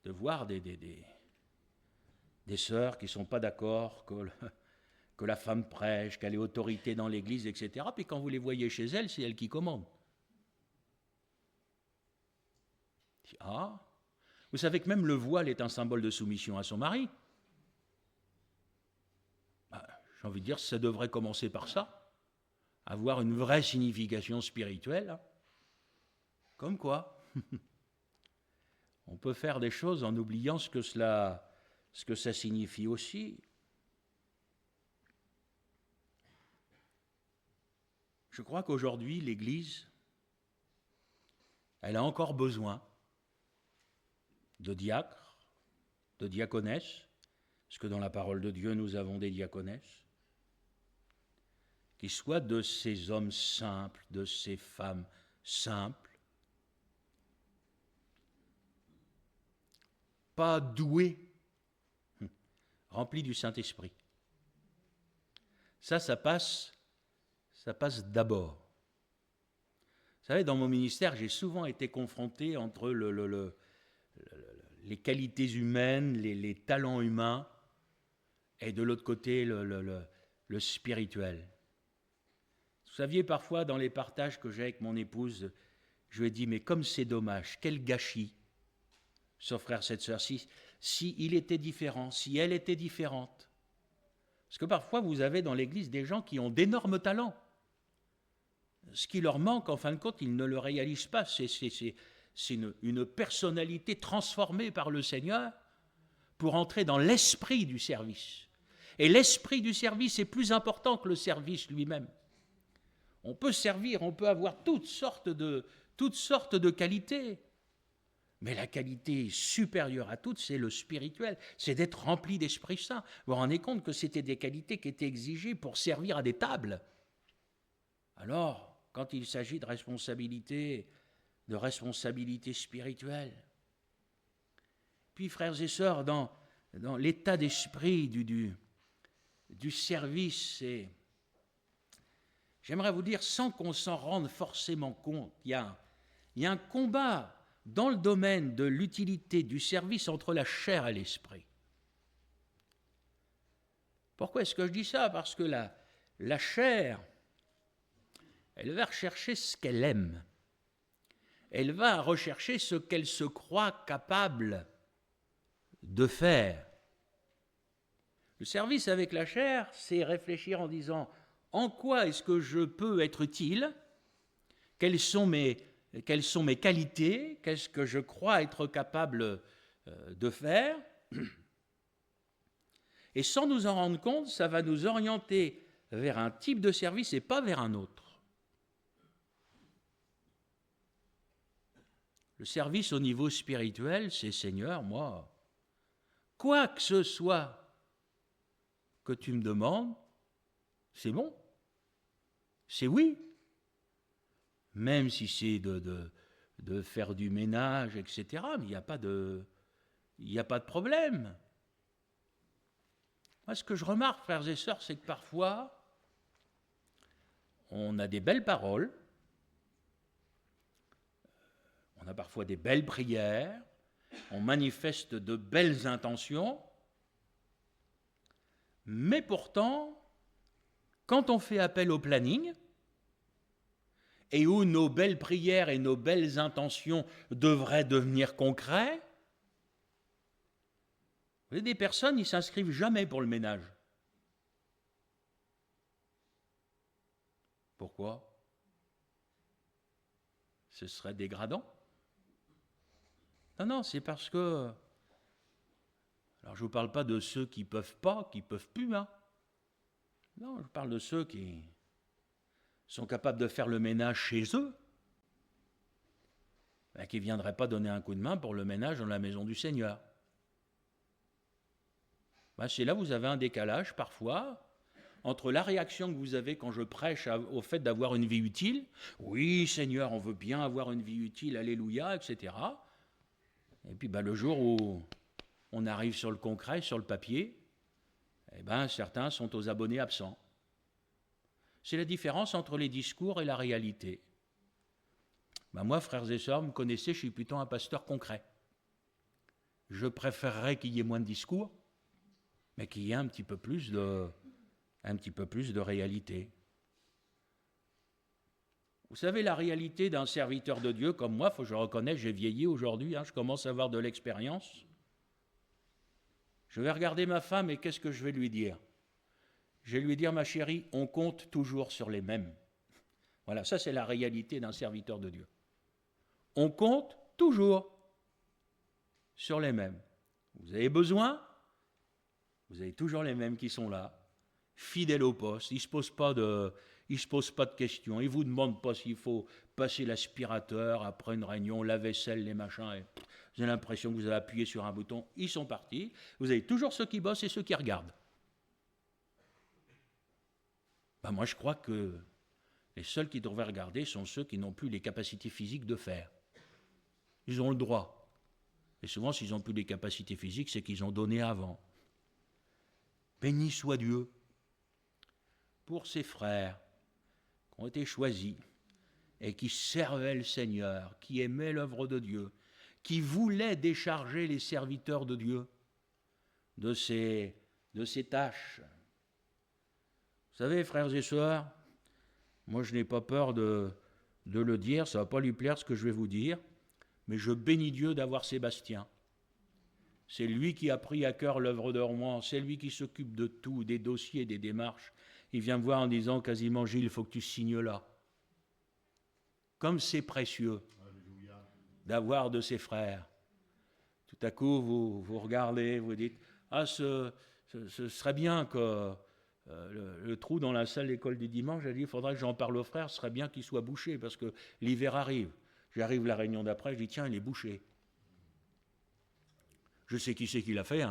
de voir des sœurs qui ne sont pas d'accord que la femme prêche, qu'elle ait autorité dans l'Église, etc. Puis quand vous les voyez chez elle, c'est elle qui commande. Ah, vous savez que même le voile est un symbole de soumission à son mari. J'ai envie de dire, ça devrait commencer par ça, avoir une vraie signification spirituelle. Comme quoi, on peut faire des choses en oubliant ce que ça signifie aussi. Je crois qu'aujourd'hui, l'Église, elle a encore besoin de diacres, de diaconesses, parce que dans la parole de Dieu, nous avons des diaconesses, qui soient de ces hommes simples, de ces femmes simples, pas doués, remplis du Saint-Esprit. Ça passe d'abord. Vous savez, dans mon ministère, j'ai souvent été confronté entre les qualités humaines, les talents humains, et de l'autre côté, le spirituel. Vous saviez, parfois, dans les partages que j'ai avec mon épouse, je lui ai dit, mais comme c'est dommage, quel gâchis, ce frère, cette sœur, si il était différent, si elle était différente. Parce que parfois, vous avez dans l'Église des gens qui ont d'énormes talents. Ce qui leur manque, en fin de compte, ils ne le réalisent pas. C'est une personnalité transformée par le Seigneur pour entrer dans l'esprit du service. Et l'esprit du service est plus important que le service lui-même. On peut servir, on peut avoir toutes sortes de qualités. Mais la qualité supérieure à toutes, c'est le spirituel, c'est d'être rempli d'Esprit Saint. Vous vous rendez compte que c'était des qualités qui étaient exigées pour servir à des tables. Alors, quand il s'agit de responsabilité spirituelle, puis frères et sœurs, dans l'état d'esprit du service, j'aimerais vous dire, sans qu'on s'en rende forcément compte, il y a un combat dans le domaine de l'utilité du service entre la chair et l'esprit. Pourquoi est-ce que je dis ça? Parce que la chair, elle va rechercher ce qu'elle aime. Elle va rechercher ce qu'elle se croit capable de faire. Le service avec la chair, c'est réfléchir en disant en quoi est-ce que je peux être utile, quelles sont mes qualités, qu'est-ce que je crois être capable de faire. Et sans nous en rendre compte, ça va nous orienter vers un type de service et pas vers un autre. Le service au niveau spirituel, c'est Seigneur, moi, quoi que ce soit que tu me demandes, c'est bon, c'est oui. Même si c'est de faire du ménage, etc., mais il n'y a pas de problème. Moi, ce que je remarque, frères et sœurs, c'est que parfois, on a des belles paroles, on a parfois des belles prières, on manifeste de belles intentions, mais pourtant, quand on fait appel au planning, et où nos belles prières et nos belles intentions devraient devenir concrets, vous avez des personnes, ils ne s'inscrivent jamais pour le ménage. Pourquoi? Ce serait dégradant? Non, c'est parce que... Alors je ne vous parle pas de ceux qui ne peuvent pas, qui ne peuvent plus, hein. Non, je parle de ceux qui sont capables de faire le ménage chez eux, qui ne viendraient pas donner un coup de main pour le ménage dans la maison du Seigneur. C'est là où vous avez un décalage parfois entre la réaction que vous avez quand je prêche au fait d'avoir une vie utile, oui Seigneur, on veut bien avoir une vie utile, alléluia, etc. Et puis le jour où on arrive sur le concret, sur le papier, certains sont aux abonnés absents. C'est la différence entre les discours et la réalité. Moi, frères et sœurs, vous me connaissez, je suis plutôt un pasteur concret. Je préférerais qu'il y ait moins de discours, mais qu'il y ait un petit peu plus de réalité. Vous savez, la réalité d'un serviteur de Dieu comme moi, faut que je reconnais, j'ai vieilli aujourd'hui, je commence à avoir de l'expérience. Je vais regarder ma femme et qu'est-ce que je vais lui dire? Je vais lui dire, ma chérie, on compte toujours sur les mêmes. Voilà, ça c'est la réalité d'un serviteur de Dieu. On compte toujours sur les mêmes. Vous avez besoin, vous avez toujours les mêmes qui sont là, fidèles au poste, ils ne se posent pas de questions, ils ne vous demandent pas s'il faut passer l'aspirateur après une réunion, la vaisselle, les machins, et vous avez l'impression que vous avez appuyé sur un bouton, ils sont partis. Vous avez toujours ceux qui bossent et ceux qui regardent. Moi je crois que les seuls qui devraient regarder sont ceux qui n'ont plus les capacités physiques de faire. Ils ont le droit. Et souvent, s'ils n'ont plus les capacités physiques, c'est qu'ils ont donné avant. Béni soit Dieu pour ces frères qui ont été choisis et qui servaient le Seigneur, qui aimaient l'œuvre de Dieu, qui voulaient décharger les serviteurs de Dieu de ces tâches. Vous savez, frères et sœurs, moi je n'ai pas peur de le dire, ça ne va pas lui plaire ce que je vais vous dire, mais je bénis Dieu d'avoir Sébastien. C'est lui qui a pris à cœur l'œuvre de Rouen, c'est lui qui s'occupe de tout, des dossiers, des démarches. Il vient me voir en disant quasiment, Gilles, il faut que tu signes là. Comme c'est précieux d'avoir de ses frères. Tout à coup, vous regardez, vous dites, ce serait bien que le trou dans la salle d'école du dimanche, j'ai dit, il faudrait que j'en parle aux frères, ce serait bien qu'il soit bouché, parce que l'hiver arrive. J'arrive la réunion d'après, je dis, tiens, il est bouché. Je sais qui c'est qui l'a fait,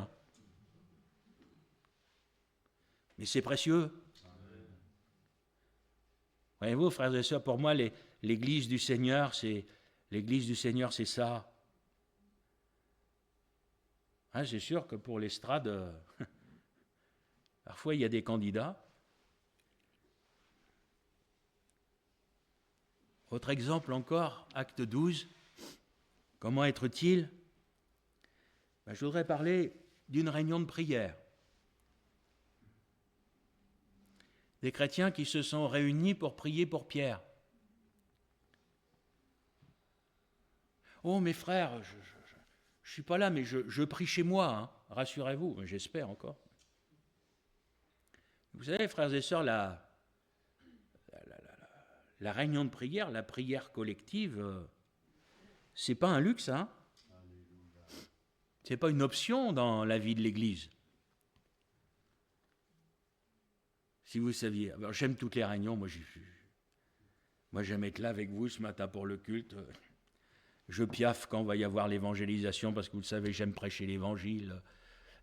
mais c'est précieux. Voyez-vous, frères et sœurs, pour moi, l'église du Seigneur, c'est ça. C'est sûr que pour l'estrade, parfois il y a des candidats. Autre exemple encore, acte 12. Comment être-t-il? Je voudrais parler d'une réunion de prière. Des chrétiens qui se sont réunis pour prier pour Pierre. Oh mes frères, je ne suis pas là, mais je prie chez moi, hein, rassurez-vous, j'espère encore. Vous savez, frères et sœurs, la réunion de prière, la prière collective, c'est pas un luxe, hein. C'est pas une option dans la vie de l'Église. Si vous saviez, alors j'aime toutes les réunions, moi j'aime être là avec vous ce matin pour le culte. Je piaffe quand va y avoir l'évangélisation, parce que vous le savez, j'aime prêcher l'évangile.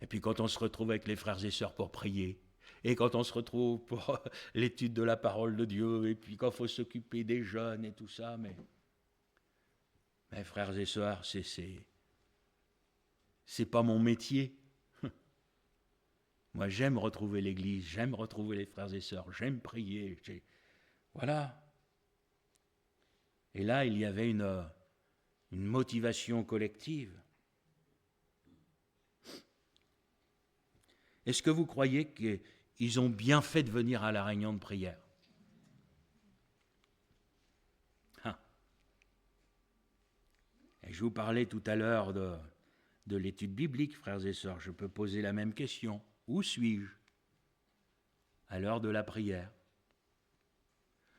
Et puis quand on se retrouve avec les frères et sœurs pour prier, et quand on se retrouve pour l'étude de la parole de Dieu, et puis quand il faut s'occuper des jeunes et tout ça, mais frères et sœurs, c'est pas mon métier. Moi, j'aime retrouver l'Église, j'aime retrouver les frères et sœurs, j'aime prier. Voilà. Et là, il y avait une motivation collective. Est-ce que vous croyez qu'ils ont bien fait de venir à la réunion de prière? Et je vous parlais tout à l'heure de l'étude biblique, frères et sœurs. Je peux poser la même question. Où suis-je à l'heure de la prière?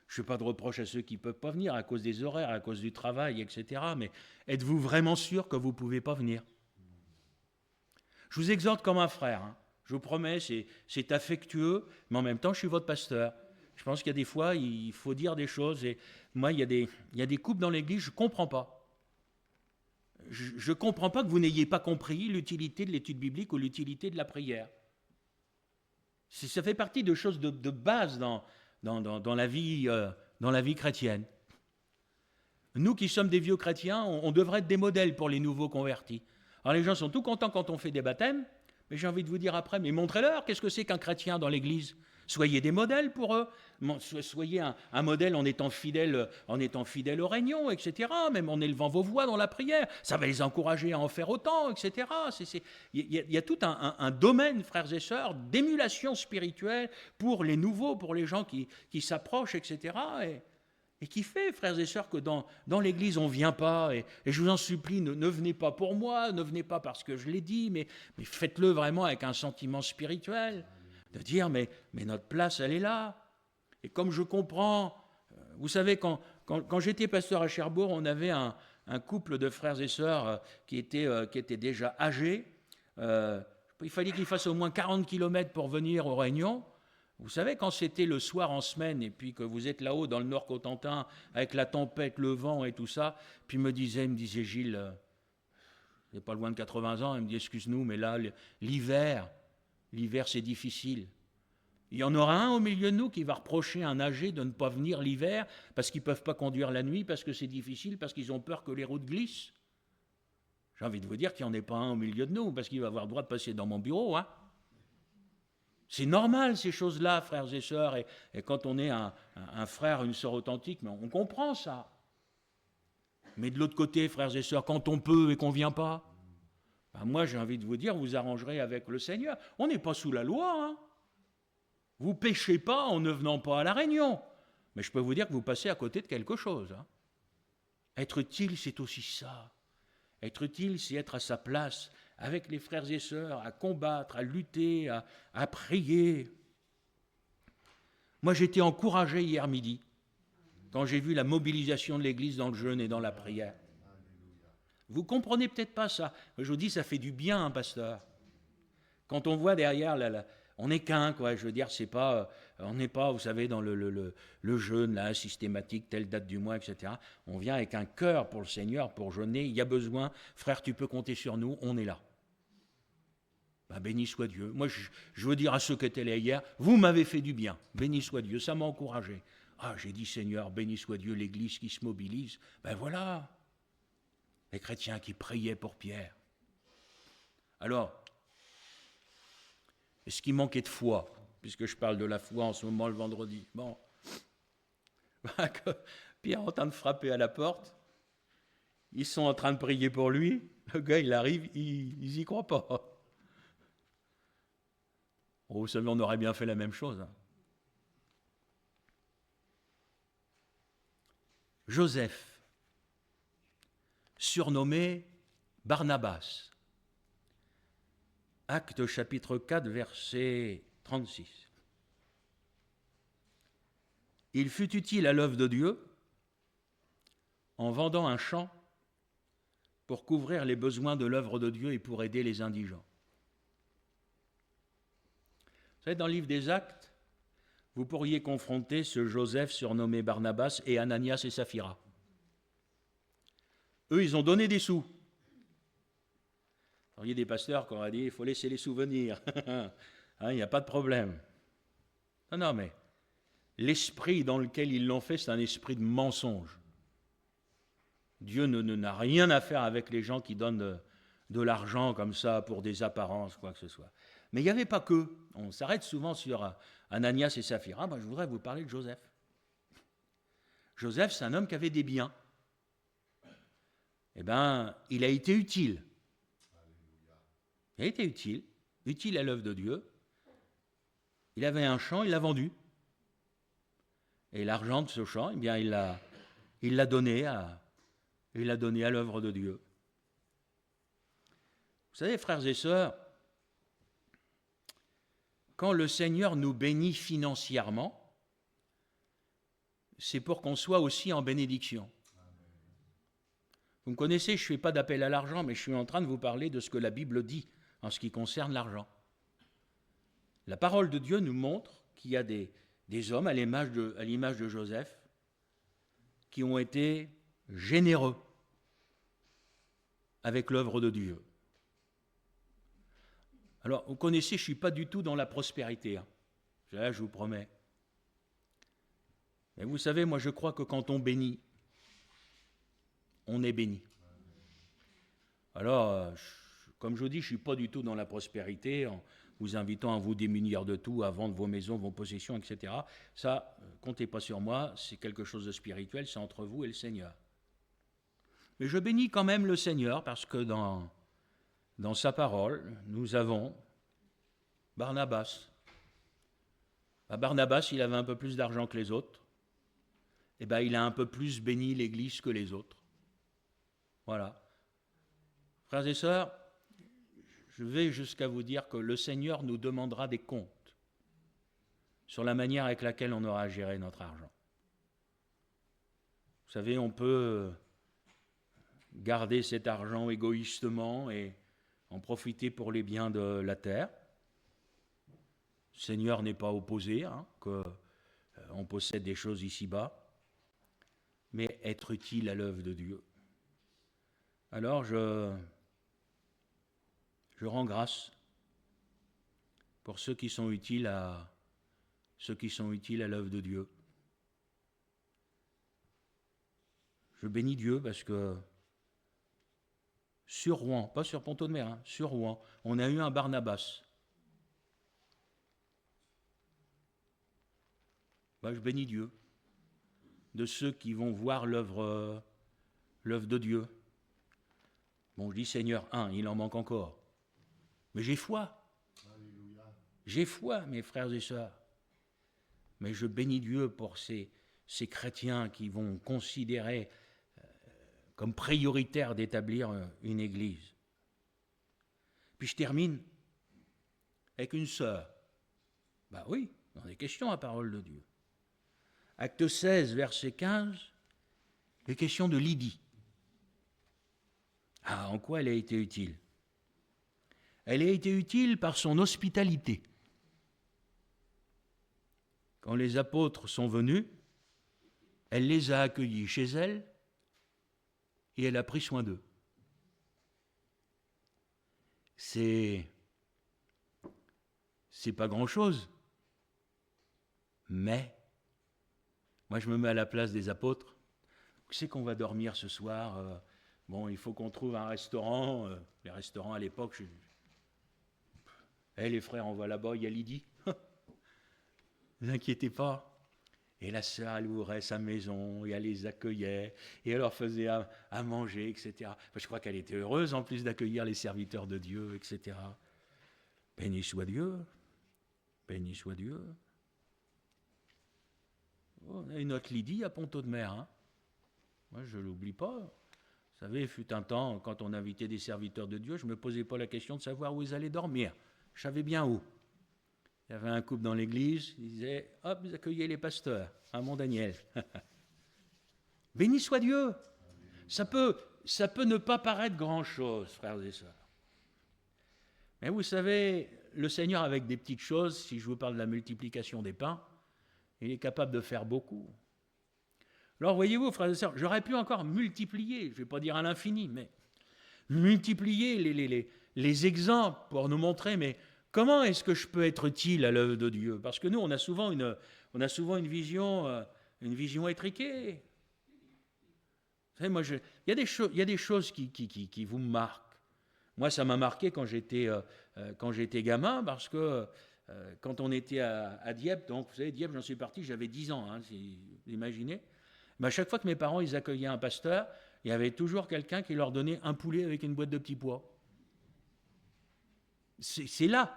Je ne fais pas de reproche à ceux qui ne peuvent pas venir à cause des horaires, à cause du travail, etc. Mais êtes-vous vraiment sûr que vous ne pouvez pas venir? Je vous exhorte comme un frère. Hein. Je vous promets, c'est affectueux, mais en même temps, je suis votre pasteur. Je pense qu'il y a des fois, il faut dire des choses. Et moi, il y a des couples dans l'Église, je ne comprends pas. Je ne comprends pas que vous n'ayez pas compris l'utilité de l'étude biblique ou l'utilité de la prière. Ça fait partie de choses de base dans la vie chrétienne. Nous qui sommes des vieux chrétiens, on devrait être des modèles pour les nouveaux convertis. Alors les gens sont tout contents quand on fait des baptêmes, mais j'ai envie de vous dire après, mais montrez-leur qu'est-ce que c'est qu'un chrétien dans l'Église. Soyez des modèles pour eux. Soyez un modèle en étant fidèle aux réunions, etc. Même en élevant vos voix dans la prière. Ça va les encourager à en faire autant, etc. Il y a tout un domaine, frères et sœurs, d'émulation spirituelle pour les nouveaux, pour les gens qui s'approchent, etc. Et qui fait, frères et sœurs, que dans l'Église, on ne vient pas. Et je vous en supplie, ne venez pas pour moi, ne venez pas parce que je l'ai dit, mais faites-le vraiment avec un sentiment spirituel. De dire, mais notre place, elle est là. Et comme je comprends, vous savez, quand j'étais pasteur à Cherbourg, on avait un couple de frères et sœurs qui étaient déjà âgés. Il fallait qu'ils fassent au moins 40 km pour venir aux réunions. Vous savez, quand c'était le soir en semaine, et puis que vous êtes là-haut dans le Nord Cotentin, avec la tempête, le vent et tout ça, puis il me disait Gilles, il n'est pas loin de 80 ans, il me dit, excuse-nous, mais là, l'hiver, c'est difficile. Il y en aura un au milieu de nous qui va reprocher à un âgé de ne pas venir l'hiver parce qu'ils ne peuvent pas conduire la nuit, parce que c'est difficile, parce qu'ils ont peur que les routes glissent. J'ai envie de vous dire qu'il n'y en ait pas un au milieu de nous, parce qu'il va avoir le droit de passer dans mon bureau. Hein. C'est normal ces choses-là, frères et sœurs, et quand on est un frère, une sœur authentique, mais on comprend ça. Mais de l'autre côté, frères et sœurs, quand on peut et qu'on ne vient pas, moi j'ai envie de vous dire, vous arrangerez avec le Seigneur. On n'est pas sous la loi, hein. Vous ne péchez pas en ne venant pas à la réunion. Mais je peux vous dire que vous passez à côté de quelque chose. Hein. Être utile, c'est aussi ça. Être utile, c'est être à sa place, avec les frères et sœurs, à combattre, à lutter, à prier. Moi, j'étais encouragé hier midi, quand j'ai vu la mobilisation de l'Église dans le jeûne et dans la prière. Vous ne comprenez peut-être pas ça. Je vous dis, ça fait du bien, hein, pasteur. Quand on voit derrière on n'est qu'un, quoi. Je veux dire, on n'est pas, vous savez, dans le jeûne, là, systématique, telle date du mois, etc. On vient avec un cœur pour le Seigneur, pour jeûner. Il y a besoin, frère, tu peux compter sur nous, on est là. Béni soit Dieu. Moi, je veux dire à ceux qui étaient là hier, vous m'avez fait du bien. Béni soit Dieu, ça m'a encouragé. J'ai dit, Seigneur, béni soit Dieu, l'Église qui se mobilise. Voilà, les chrétiens qui priaient pour Pierre. Alors, est-ce qu'il manquait de foi, puisque je parle de la foi en ce moment le vendredi? Bon, Pierre en train de frapper à la porte. Ils sont en train de prier pour lui. Le gars, il arrive, ils y croient pas. Oh, vous savez, on aurait bien fait la même chose. Joseph, surnommé Barnabas. Actes chapitre 4, verset 36. Il fut utile à l'œuvre de Dieu en vendant un champ pour couvrir les besoins de l'œuvre de Dieu et pour aider les indigents. Vous savez, dans le livre des Actes, vous pourriez confronter ce Joseph surnommé Barnabas et Ananias et Saphira. Eux, ils ont donné des sous. Alors, il y a des pasteurs qui auraient dit, il faut laisser les souvenirs. Il n'y a pas de problème. Non, mais l'esprit dans lequel ils l'ont fait, c'est un esprit de mensonge. Dieu n'a rien à faire avec les gens qui donnent de l'argent comme ça pour des apparences, quoi que ce soit. Mais il n'y avait pas que. On s'arrête souvent sur Ananias et Saphira. Je voudrais vous parler de Joseph. Joseph, c'est un homme qui avait des biens. Eh bien, il a été utile. Il a été utile à l'œuvre de Dieu. Il avait un champ, il l'a vendu. Et l'argent de ce champ, eh bien, il l'a donné à l'œuvre de Dieu. Vous savez, frères et sœurs, quand le Seigneur nous bénit financièrement, c'est pour qu'on soit aussi en bénédiction. Vous me connaissez, je ne fais pas d'appel à l'argent, mais je suis en train de vous parler de ce que la Bible dit en ce qui concerne l'argent. La parole de Dieu nous montre qu'il y a des hommes à l'image de Joseph qui ont été généreux avec l'œuvre de Dieu. Alors, vous connaissez, je ne suis pas du tout dans la prospérité. Là, je vous promets. Mais vous savez, moi, je crois que quand on bénit, on est béni. Alors, comme je vous dis, je ne suis pas du tout dans la prospérité, en vous invitant à vous démunir de tout, à vendre vos maisons, vos possessions, etc. Ça, comptez pas sur moi, c'est quelque chose de spirituel, c'est entre vous et le Seigneur. Mais je bénis quand même le Seigneur parce que dans sa parole, nous avons Barnabas. Barnabas, il avait un peu plus d'argent que les autres. Eh bien, il a un peu plus béni l'Église que les autres. Voilà. Frères et sœurs, je vais jusqu'à vous dire que le Seigneur nous demandera des comptes sur la manière avec laquelle on aura géré notre argent. Vous savez, on peut garder cet argent égoïstement et en profiter pour les biens de la terre. Le Seigneur n'est pas opposé, qu'on possède des choses ici-bas, mais être utile à l'œuvre de Dieu. Alors je rends grâce pour ceux qui sont utiles à l'œuvre de Dieu. Je bénis Dieu parce que sur Rouen, pas sur Ponto-de-Mer, sur Rouen, on a eu un Barnabas. Je bénis Dieu de ceux qui vont voir l'œuvre de Dieu. Bon, je dis Seigneur, il en manque encore. Mais j'ai foi. Alléluia. J'ai foi, mes frères et sœurs. Mais je bénis Dieu pour ces chrétiens qui vont considérer comme prioritaire d'établir une église. Puis je termine avec une sœur. Oui, dans des questions à parole de Dieu. Acte 16, verset 15, les questions de Lydie. En quoi elle a été utile ? Elle a été utile par son hospitalité. Quand les apôtres sont venus, elle les a accueillis chez elle et elle a pris soin d'eux. C'est pas grand-chose, mais moi je me mets à la place des apôtres. Où c'est qu'on va dormir ce soir ? Il faut qu'on trouve un restaurant. Les restaurants à l'époque, les frères, on va là-bas, il y a Lydie. Ne vous inquiétez pas. Et la sœur, elle ouvrait sa maison, et elle les accueillait, et elle leur faisait à manger, etc. Enfin, je crois qu'elle était heureuse en plus d'accueillir les serviteurs de Dieu, etc. Béni soit Dieu. Béni soit Dieu. Oh, on a une autre Lydie à Ponto-de-Mer. Hein. Moi, je ne l'oublie pas. Vous savez, fut un temps, quand on invitait des serviteurs de Dieu, je ne me posais pas la question de savoir où ils allaient dormir. Je savais bien où. Il y avait un couple dans l'église, il disait « Hop, vous accueillez les pasteurs, à Mont-Daniel. » Béni soit Dieu. Ça peut ne pas paraître grand-chose, frères et sœurs. Mais vous savez, le Seigneur, avec des petites choses, si je vous parle de la multiplication des pains, il est capable de faire beaucoup. Alors, voyez-vous, frères et sœurs, j'aurais pu encore multiplier, je ne vais pas dire à l'infini, mais multiplier les exemples pour nous montrer, mais comment est-ce que je peux être utile à l'œuvre de Dieu? Parce que nous, on a souvent une vision étriquée. Vous savez, moi, il y a des choses qui vous marquent. Moi, ça m'a marqué quand j'étais gamin, parce que quand on était à Dieppe, donc vous savez, Dieppe, j'en suis parti, j'avais 10 ans, hein, si vous imaginez. Mais à chaque fois que mes parents ils accueillaient un pasteur, il y avait toujours quelqu'un qui leur donnait un poulet avec une boîte de petits pois. C'est là,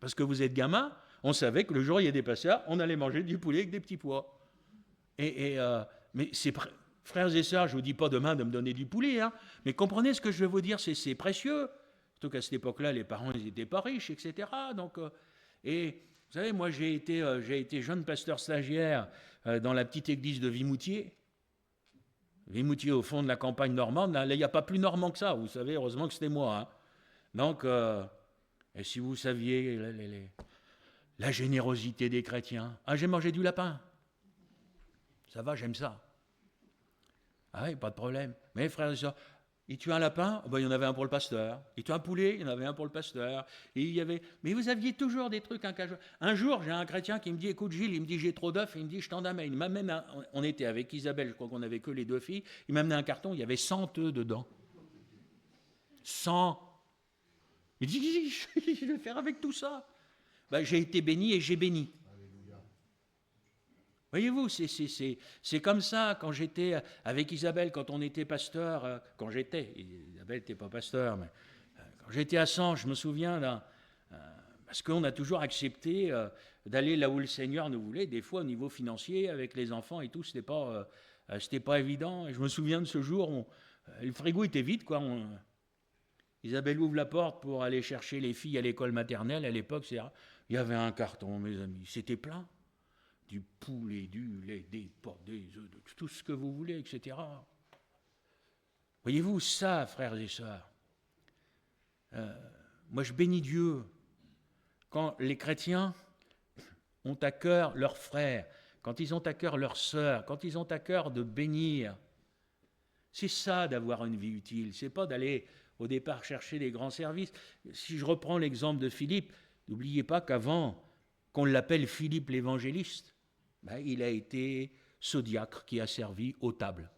parce que vous êtes gamin, on savait que le jour où il y a des pasteurs, on allait manger du poulet avec des petits pois. Mais c'est frères et sœurs, je ne vous dis pas demain de me donner du poulet, hein, mais comprenez ce que je veux vous dire, c'est précieux. Surtout qu'à cette époque-là, les parents ils n'étaient pas riches, etc. Donc, et vous savez, moi j'ai été jeune pasteur stagiaire dans la petite église de Vimoutier. Vimoutier au fond de la campagne normande, là il n'y a pas plus normand que ça, vous savez, heureusement que c'était moi. Hein. Donc, et si vous saviez la générosité des chrétiens. Ah, j'ai mangé du lapin. Ça va, j'aime ça. Ah oui, pas de problème. Mais frères et sœurs, il tue un lapin, ben, il y en avait un pour le pasteur. Il tue un poulet, il y en avait un pour le pasteur. Et il y avait... Mais vous aviez toujours des trucs. Un jour, j'ai un chrétien qui me dit, écoute Gilles, il me dit, j'ai trop d'œufs, et il me dit, je t'en amène. Il m'amène on était avec Isabelle, je crois qu'on n'avait que les 2 filles. Il m'a amené un carton, il y avait 100 œufs dedans. 100. Il dit, je vais faire avec tout ça. Ben, j'ai été béni et j'ai béni. Voyez-vous, c'est comme ça, quand j'étais avec Isabelle, quand on était pasteur, Isabelle n'était pas pasteur, mais quand j'étais à Sens, je me souviens, parce qu'on a toujours accepté d'aller là où le Seigneur nous voulait, des fois au niveau financier, avec les enfants et tout, c'était pas évident. Et je me souviens de ce jour, le frigo était vide, quoi. Isabelle ouvre la porte pour aller chercher les filles à l'école maternelle, à l'époque, il y avait un carton, mes amis, c'était plein. Du poulet, du lait, des porcs, des œufs, tout ce que vous voulez, etc. Voyez-vous, ça, frères et sœurs, moi je bénis Dieu quand les chrétiens ont à cœur leurs frères, quand ils ont à cœur leurs sœurs, quand ils ont à cœur de bénir. C'est ça d'avoir une vie utile, c'est pas d'aller au départ chercher des grands services. Si je reprends l'exemple de Philippe, n'oubliez pas qu'avant qu'on l'appelle Philippe l'évangéliste, ben, il a été ce diacre qui a servi aux tables.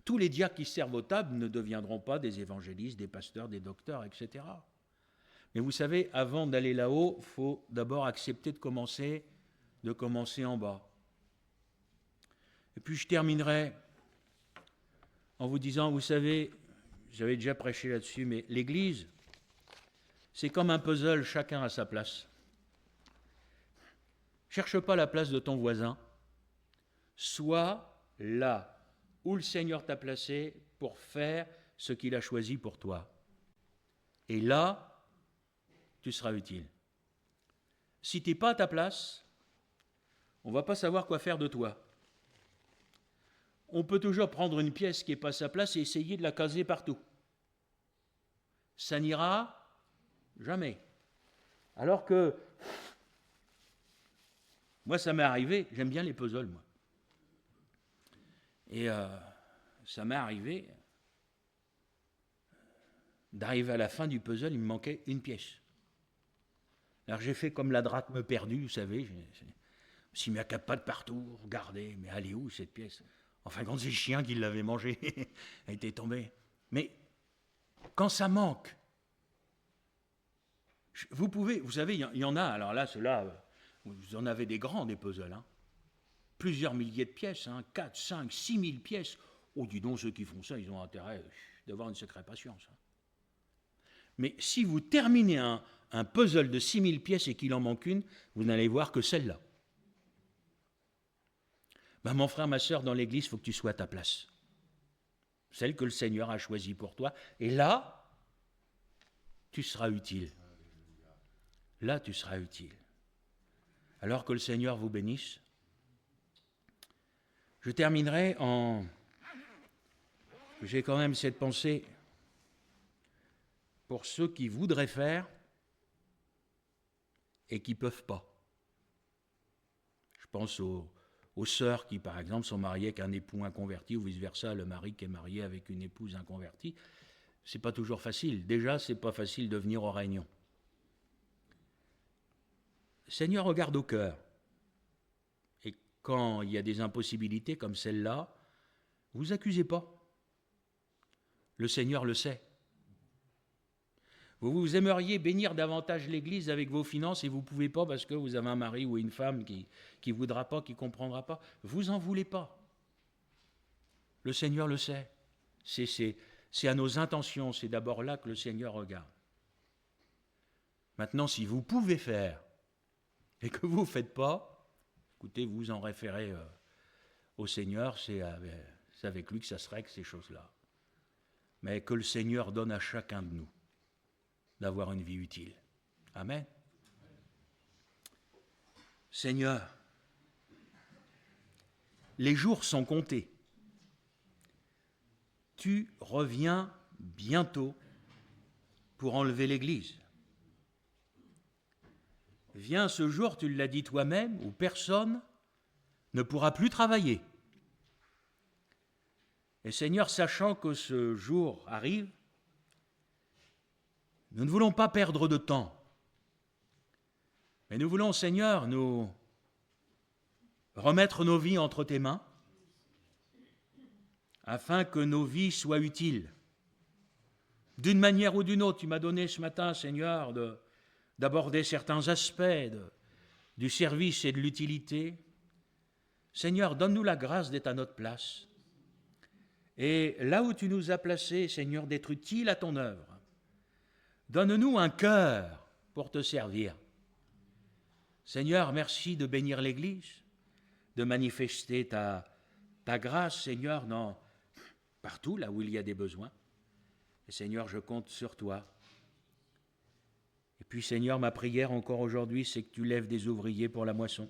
Tous les diacres qui servent aux tables ne deviendront pas des évangélistes, des pasteurs, des docteurs, etc. Mais vous savez, avant d'aller là-haut, il faut d'abord accepter de commencer en bas. Et puis je terminerai en vous disant, vous savez, j'avais déjà prêché là-dessus, mais l'Église, c'est comme un puzzle, chacun à sa place. Cherche pas la place de ton voisin. Sois là où le Seigneur t'a placé pour faire ce qu'il a choisi pour toi. Et là, tu seras utile. Si tu n'es pas à ta place, on ne va pas savoir quoi faire de toi. On peut toujours prendre une pièce qui n'est pas à sa place et essayer de la caser partout. Ça n'ira jamais. Alors que moi, ça m'est arrivé, j'aime bien les puzzles, moi. Et ça m'est arrivé d'arriver à la fin du puzzle, il me manquait une pièce. Alors j'ai fait comme la drachme perdue, vous savez, je me suis mis à quatre pattes partout, regardez, mais elle est où cette pièce? Enfin, quand c'est le chien qui l'avait mangée, elle était tombée. Mais quand ça manque, vous savez, il y en a, alors là, ceux-là, vous en avez des grands, des puzzles, hein. plusieurs milliers de pièces, 4, 5, 6 000 pièces. Oh, dis donc, ceux qui font ça, ils ont intérêt d'avoir une sacrée patience. Mais si vous terminez un puzzle de 6 000 pièces et qu'il en manque une, vous n'allez voir que celle-là. Ben, mon frère, ma sœur, dans l'église, il faut que tu sois à ta place. Celle que le Seigneur a choisie pour toi. Et là, tu seras utile. Là, tu seras utile. Alors que le Seigneur vous bénisse. Je terminerai en... J'ai quand même cette pensée pour ceux qui voudraient faire et qui ne peuvent pas. Je pense aux sœurs qui, par exemple, sont mariées avec un époux inconverti ou vice-versa, le mari qui est marié avec une épouse inconvertie. Ce n'est pas toujours facile. Déjà, ce n'est pas facile de venir aux réunions. Le Seigneur regarde au cœur. Et quand il y a des impossibilités comme celle-là, vous accusez pas. Le Seigneur le sait. Vous aimeriez bénir davantage l'Église avec vos finances et vous ne pouvez pas parce que vous avez un mari ou une femme qui ne voudra pas, qui ne comprendra pas. Vous n'en voulez pas. Le Seigneur le sait. C'est à nos intentions, c'est d'abord là que le Seigneur regarde. Maintenant, si vous pouvez faire et que vous ne faites pas, écoutez, vous en référez au Seigneur, c'est avec lui que ça se règle ces choses-là. Mais que le Seigneur donne à chacun de nous d'avoir une vie utile. Amen. Seigneur, les jours sont comptés. Tu reviens bientôt pour enlever l'Église. Vient ce jour, tu l'as dit toi-même, où personne ne pourra plus travailler. Et Seigneur, sachant que ce jour arrive, nous ne voulons pas perdre de temps. Mais nous voulons, Seigneur, nous remettre nos vies entre tes mains, afin que nos vies soient utiles. D'une manière ou d'une autre, tu m'as donné ce matin, Seigneur, d'aborder certains aspects du service et de l'utilité. Seigneur, donne-nous la grâce d'être à notre place. Et là où tu nous as placés, Seigneur, d'être utiles à ton œuvre, donne-nous un cœur pour te servir. Seigneur, merci de bénir l'Église, de manifester ta grâce, Seigneur, partout là où il y a des besoins. Et Seigneur, je compte sur toi. Et puis, Seigneur, ma prière encore aujourd'hui, c'est que tu lèves des ouvriers pour la moisson.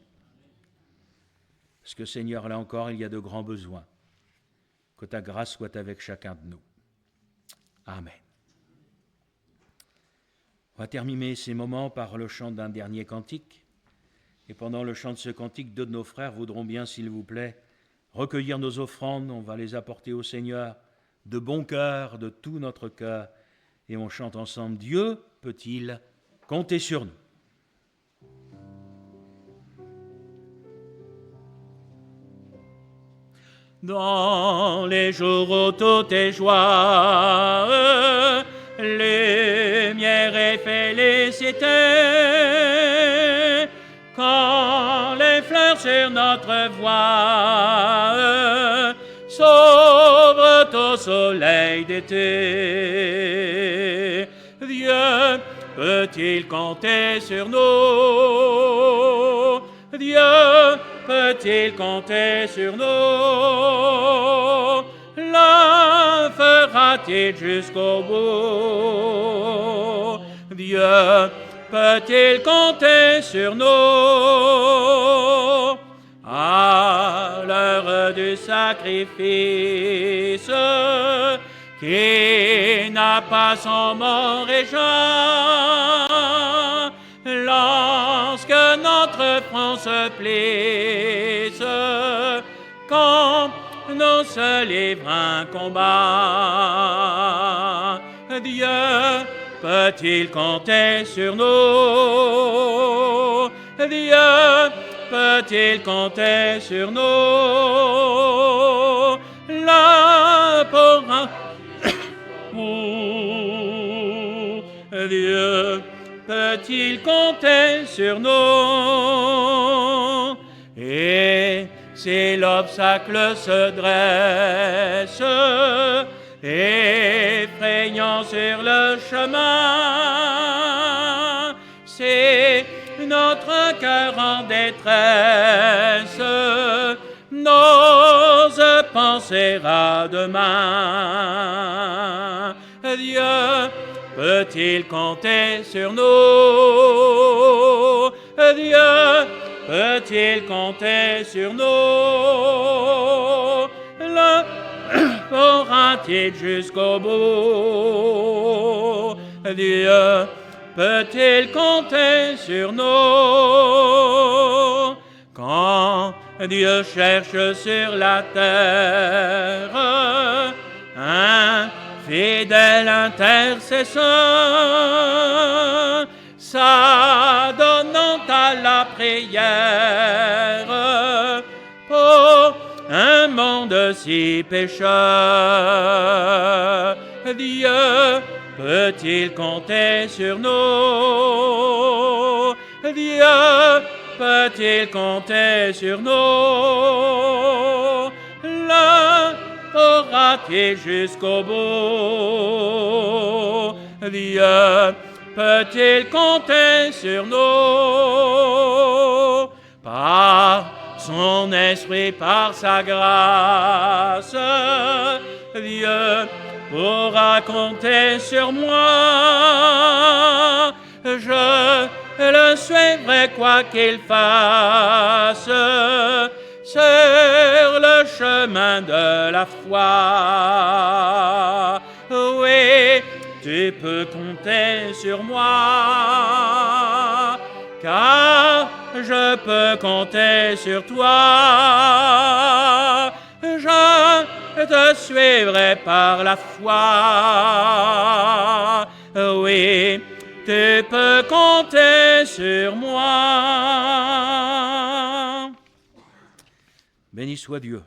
Parce que, Seigneur, là encore, il y a de grands besoins. Que ta grâce soit avec chacun de nous. Amen. On va terminer ces moments par le chant d'un dernier cantique. Et pendant le chant de ce cantique, deux de nos frères voudront bien, s'il vous plaît, recueillir nos offrandes. On va les apporter au Seigneur de bon cœur, de tout notre cœur. Et on chante ensemble, Dieu peut-il compter sur nous? Dans les jours où tout est joie, lumière et félicité, quand les fleurs sur notre voie s'ouvrent au soleil d'été, Dieu peut-il compter sur nous? Dieu peut-il compter sur nous? La fera-t-il jusqu'au bout? Dieu peut-il compter sur nous? À l'heure du sacrifice, qui n'a pas son mort et Jean, lorsque notre front se plisse, quand nous se livre un combat, Dieu peut-il compter sur nous? Dieu peut-il compter sur nous? Là pour Dieu peut-il compter sur nous? Et si l'obstacle se dresse, effrayant sur le chemin, si notre cœur en détresse n'ose penser à demain, Dieu peut-il compter sur nous? Dieu peut-il compter sur nous? Le pourra-t-il jusqu'au bout? Dieu peut-il compter sur nous? Quand Dieu cherche sur la terre un fidèle intercesseur, s'adonnant à la prière pour un monde si pécheur, Dieu peut-il compter sur nous? Dieu peut-il compter sur nous? Le pourra-t-il jusqu'au bout? Dieu peut-il compter sur nous? Par son esprit, par sa grâce, Dieu pourra compter sur moi. Je le suivrai quoi qu'il fasse sur le chemin de la foi. Oui, tu peux compter sur moi, car je peux compter sur toi. Je te suivrai par la foi. Oui, tu peux compter sur moi. Béni soit Dieu.